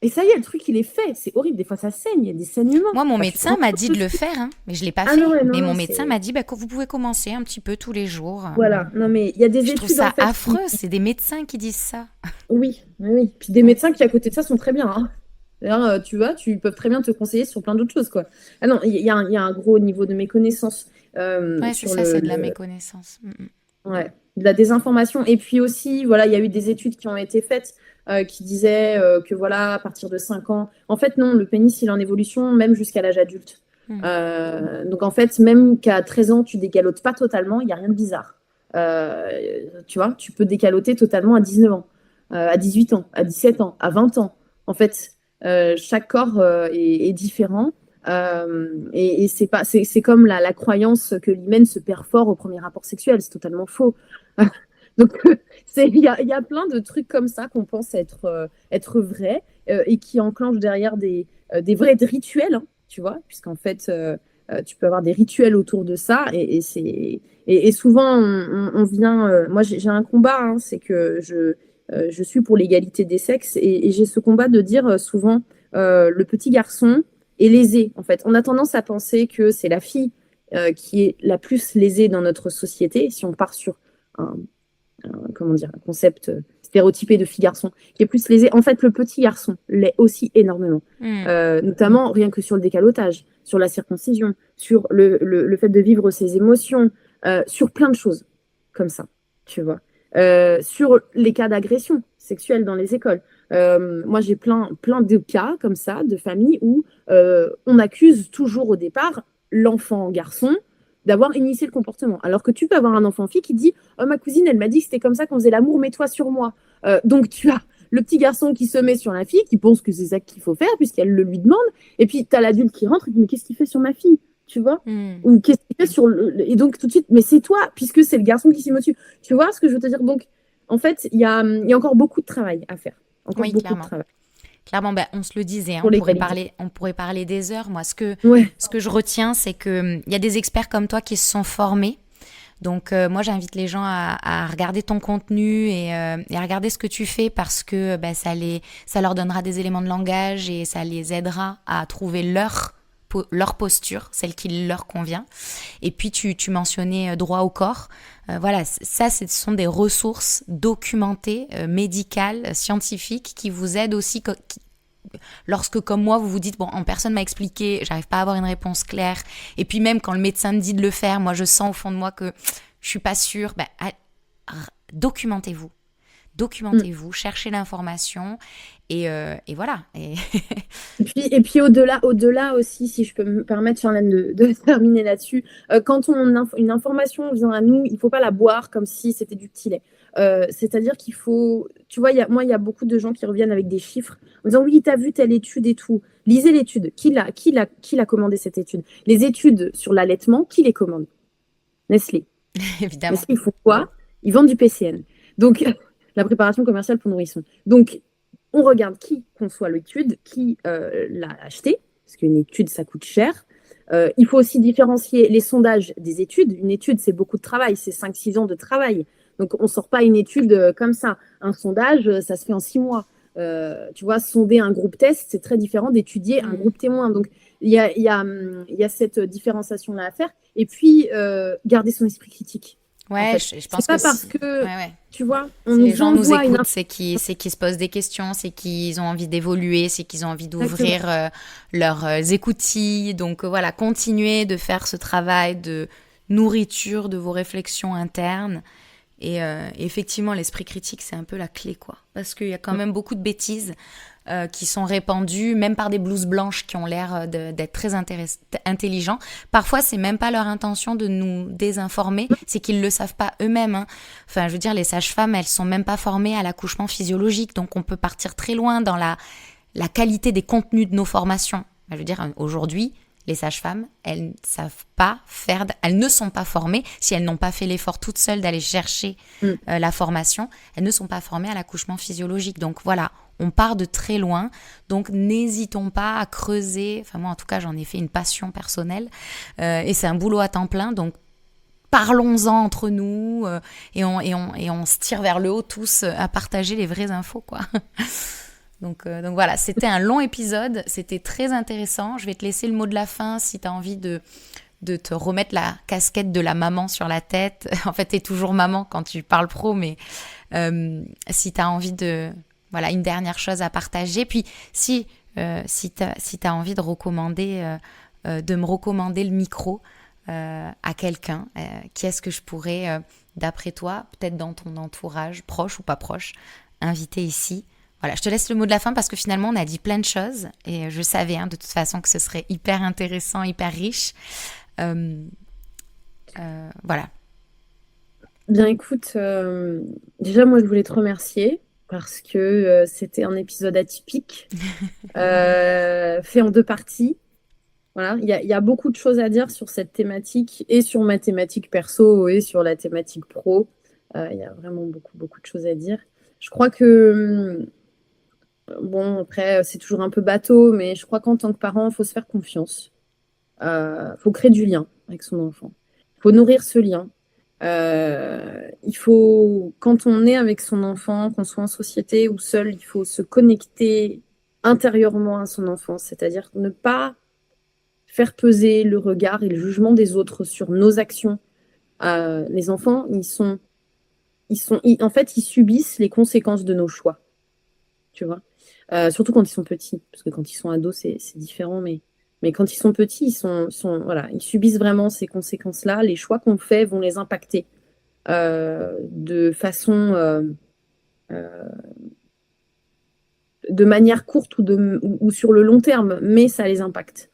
Et ça y est, le truc, il est fait. C'est horrible. Des fois, ça saigne. Il y a des saignements. Moi, mon médecin m'a dit de le faire, hein, mais je l'ai pas fait. Non, ouais, non, mais mon non, médecin m'a dit que vous pouvez commencer un petit peu tous les jours. Voilà. Non, mais il y a des Je études. trouve ça en fait, affreux. C'est des médecins qui disent ça. Oui, oui, oui. Puis des médecins qui, à côté de ça, sont très bien. Hein. D'ailleurs, tu vois, tu peux très bien te conseiller sur plein d'autres choses, quoi. Ah non, il y a un gros niveau de méconnaissance. Ouais, c'est ça, c'est de la méconnaissance. Ouais, de la désinformation. Et puis aussi, voilà, il y a eu des études qui ont été faites qui disaient que voilà, à partir de 5 ans, en fait, non, le pénis, il est en évolution même jusqu'à l'âge adulte. Donc, en fait, même qu'à 13 ans, tu décalotes pas totalement, il n'y a rien de bizarre. Tu vois, tu peux décaloter totalement à 19 ans, à 18 ans, à 17 ans, à 20 ans. En fait, chaque corps est différent. Et c'est comme la croyance que l'hymen se perd fort au premier rapport sexuel, c'est totalement faux. Donc il y a plein de trucs comme ça qu'on pense être vrais et qui enclenchent derrière des vrais rituels, hein, tu vois, puisqu'en fait tu peux avoir des rituels autour de ça et souvent on vient. Moi j'ai un combat, hein, c'est que je suis pour l'égalité des sexes et j'ai ce combat de dire souvent le petit garçon est lésé, en fait. On a tendance à penser que c'est la fille qui est la plus lésée dans notre société, si on part sur un concept stéréotypé de fille-garçon, qui est plus lésée. En fait, le petit garçon l'est aussi énormément, notamment rien que sur le décalotage, sur la circoncision, sur le fait de vivre ses émotions, sur plein de choses comme ça, tu vois. Sur les cas d'agression sexuelle dans les écoles. Moi, j'ai plein de cas comme ça, de familles où on accuse toujours au départ l'enfant garçon d'avoir initié le comportement. Alors que tu peux avoir un enfant fille qui dit « Oh, ma cousine, elle m'a dit que c'était comme ça qu'on faisait l'amour, mets-toi sur moi. » Donc, tu as le petit garçon qui se met sur la fille, qui pense que c'est ça qu'il faut faire puisqu'elle le lui demande. Et puis, tu as l'adulte qui rentre et dit « Mais qu'est-ce qu'il fait sur ma fille ?» Tu vois, ou qu'est-ce qu'il fait sur et donc tout de suite, mais c'est toi, puisque c'est le garçon qui s'y met dessus. Tu vois ce que je veux te dire? Donc, en fait, il y a encore beaucoup de travail à faire. Encore beaucoup clairement. De travail. Clairement, on se le disait, hein, on pourrait parler des heures. Moi, ce que je retiens, c'est qu'il y a des experts comme toi qui se sont formés. Donc, moi, j'invite les gens à regarder ton contenu et à regarder ce que tu fais parce que ça leur donnera des éléments de langage et ça les aidera à trouver leur posture, celle qui leur convient. Et puis, tu mentionnais droit au corps. Voilà, ça, ce sont des ressources documentées, médicales, scientifiques, qui vous aident aussi lorsque, comme moi, vous vous dites, bon, personne m'a expliqué, j'arrive pas à avoir une réponse claire. Et puis même quand le médecin me dit de le faire, moi, je sens au fond de moi que je suis pas sûre. Documentez-vous. Documentez-vous, cherchez l'information et voilà. Et puis au-delà aussi, si je peux me permettre, Charlène, de terminer là-dessus, quand une information vient à nous, il ne faut pas la boire comme si c'était du petit lait. C'est-à-dire qu'il faut... Tu vois, il y a beaucoup de gens qui reviennent avec des chiffres en disant « Oui, tu as vu telle étude et tout. » Lisez l'étude. Qui l'a commandé cette étude? Les études sur l'allaitement, qui les commande? Nestlé. Évidemment. Nestlé, ils font quoi? Ils vendent du PCN. Donc... la préparation commerciale pour nourrissons. Donc, on regarde qui conçoit l'étude, qui l'a acheté, parce qu'une étude, ça coûte cher. Il faut aussi différencier les sondages des études. Une étude, c'est beaucoup de travail, c'est 5-6 ans de travail. Donc, on ne sort pas une étude comme ça. Un sondage, ça se fait en 6 mois. Tu vois, sonder un groupe test, c'est très différent d'étudier un groupe témoin. Donc, il y a cette différenciation-là à faire. Et puis, garder son esprit critique. Ouais, en fait. je pense c'est pas que parce que, tu vois, les gens nous écoutent, c'est qu'ils se posent des questions, c'est qu'ils ont envie d'évoluer, c'est qu'ils ont envie d'ouvrir leurs écoutilles. Donc voilà, continuez de faire ce travail de nourriture de vos réflexions internes. Et effectivement, l'esprit critique, c'est un peu la clé, quoi. Parce qu'il y a quand même beaucoup de bêtises qui sont répandues, même par des blouses blanches qui ont l'air d'être très intelligents. Parfois, c'est même pas leur intention de nous désinformer, c'est qu'ils le savent pas eux-mêmes. Hein. Enfin, je veux dire, les sages-femmes, elles sont même pas formées à l'accouchement physiologique, donc on peut partir très loin dans la qualité des contenus de nos formations. Je veux dire, aujourd'hui, les sages-femmes, elles ne sont pas formées, si elles n'ont pas fait l'effort toutes seules d'aller chercher la formation, elles ne sont pas formées à l'accouchement physiologique. Donc voilà, on part de très loin, donc n'hésitons pas à creuser, enfin moi en tout cas j'en ai fait une passion personnelle, et c'est un boulot à temps plein, donc parlons-en entre nous, et on se tire vers le haut tous à partager les vraies infos, quoi. Donc voilà, c'était un long épisode, c'était très intéressant. Je vais te laisser le mot de la fin si tu as envie de te remettre la casquette de la maman sur la tête. En fait, tu es toujours maman quand tu parles pro, mais si tu as envie une dernière chose à partager. Puis si tu as envie de me recommander le micro à quelqu'un, qui est-ce que je pourrais, d'après toi, peut-être dans ton entourage, proche ou pas proche, inviter ici? Voilà, je te laisse le mot de la fin parce que finalement, on a dit plein de choses et je savais de toute façon que ce serait hyper intéressant, hyper riche. Voilà. Bien, écoute, déjà, moi, je voulais te remercier parce que c'était un épisode atypique, fait en 2 parties. Voilà, il y a beaucoup de choses à dire sur cette thématique et sur ma thématique perso et sur la thématique pro. Il y a vraiment beaucoup de choses à dire. Je crois que... Bon, après, c'est toujours un peu bateau, mais je crois qu'en tant que parent, il faut se faire confiance. Faut créer du lien avec son enfant. Il faut nourrir ce lien. Il faut, quand on est avec son enfant, qu'on soit en société ou seul, il faut se connecter intérieurement à son enfant. C'est-à-dire ne pas faire peser le regard et le jugement des autres sur nos actions. Les enfants, en fait, ils subissent les conséquences de nos choix. Tu vois, surtout quand ils sont petits, parce que quand ils sont ados, c'est différent, mais quand ils sont petits, ils subissent vraiment ces conséquences-là. Les choix qu'on fait vont les impacter de façon, de manière courte ou sur le long terme, mais ça les impacte.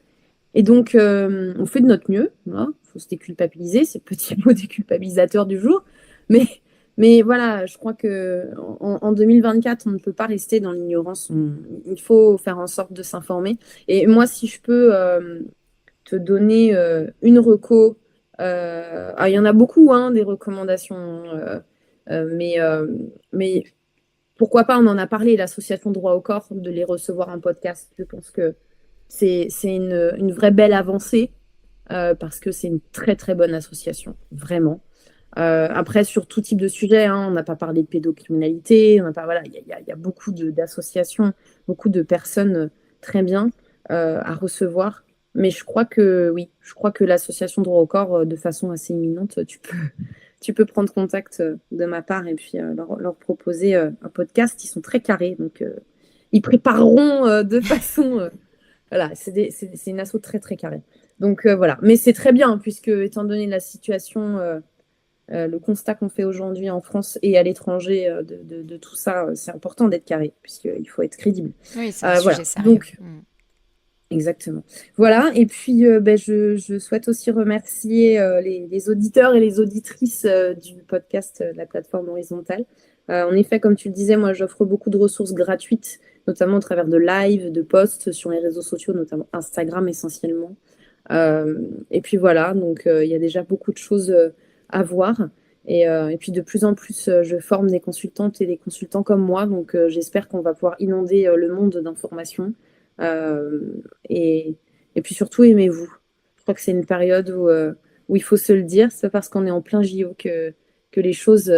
Et donc, on fait de notre mieux. Voilà. Faut se déculpabiliser, c'est le petit mot déculpabilisateur du jour, mais voilà, je crois qu'en 2024, on ne peut pas rester dans l'ignorance. Il faut faire en sorte de s'informer. Et moi, si je peux te donner une reco, il y en a beaucoup, des recommandations, mais pourquoi pas, on en a parlé, l'association Droit au Corps, de les recevoir en podcast. Je pense que c'est une vraie belle avancée parce que c'est une très, très bonne association, vraiment. Après, sur tout type de sujet, on n'a pas parlé de pédocriminalité, il y a beaucoup d'associations, beaucoup de personnes très bien à recevoir. Mais je crois que l'association Droit au Corps, de façon assez imminente, tu peux prendre contact de ma part et puis leur proposer un podcast. Ils sont très carrés, donc ils prépareront de façon... voilà, c'est une asso très, très carrée. Donc voilà, mais c'est très bien, puisque étant donné la situation... le constat qu'on fait aujourd'hui en France et à l'étranger de tout ça, c'est important d'être carré, puisqu'il faut être crédible. Oui, c'est un sujet sérieux. Donc, exactement. Voilà, et puis je souhaite aussi remercier les auditeurs et les auditrices du podcast de la plateforme horizontale. En effet, comme tu le disais, moi j'offre beaucoup de ressources gratuites, notamment au travers de lives, de posts sur les réseaux sociaux, notamment Instagram essentiellement. Et puis voilà, donc il y a déjà beaucoup de choses à voir. Et puis de plus en plus, je forme des consultantes et des consultants comme moi, donc j'espère qu'on va pouvoir inonder le monde d'informations. Et puis surtout, aimez-vous. Je crois que c'est une période où il faut se le dire. C'est pas parce qu'on est en plein JO que les choses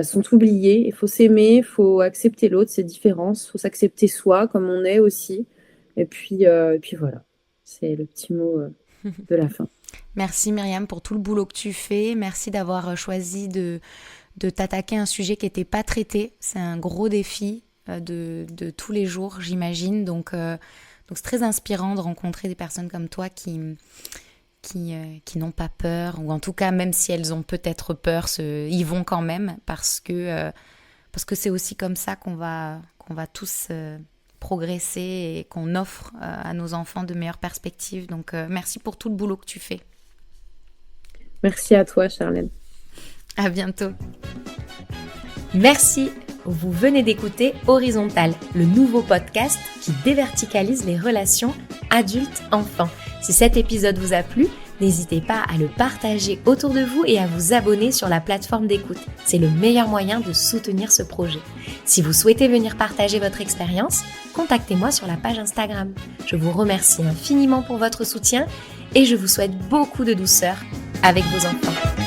sont oubliées. Il faut s'aimer, il faut accepter l'autre, ses différences, il faut s'accepter soi comme on est aussi. Et puis voilà, c'est le petit mot de la fin. Merci Myriam pour tout le boulot que tu fais. Merci d'avoir choisi de t'attaquer à un sujet qui n'était pas traité. C'est un gros défi de tous les jours, j'imagine. Donc c'est très inspirant de rencontrer des personnes comme toi qui n'ont pas peur, ou en tout cas, même si elles ont peut-être peur, y vont quand même, parce que c'est aussi comme ça qu'on va tous progresser et qu'on offre à nos enfants de meilleures perspectives. Donc merci pour tout le boulot que tu fais. Merci à toi, Charlène. À bientôt. Merci Vous venez d'écouter Horizontal, le nouveau podcast qui déverticalise les relations adultes-enfants. Si cet épisode vous a plu, n'hésitez pas à le partager autour de vous et à vous abonner sur la plateforme d'écoute. C'est le meilleur moyen de soutenir ce projet. Si vous souhaitez venir partager votre expérience, contactez-moi sur la page Instagram. Je vous remercie infiniment pour votre soutien et je vous souhaite beaucoup de douceur avec vos enfants.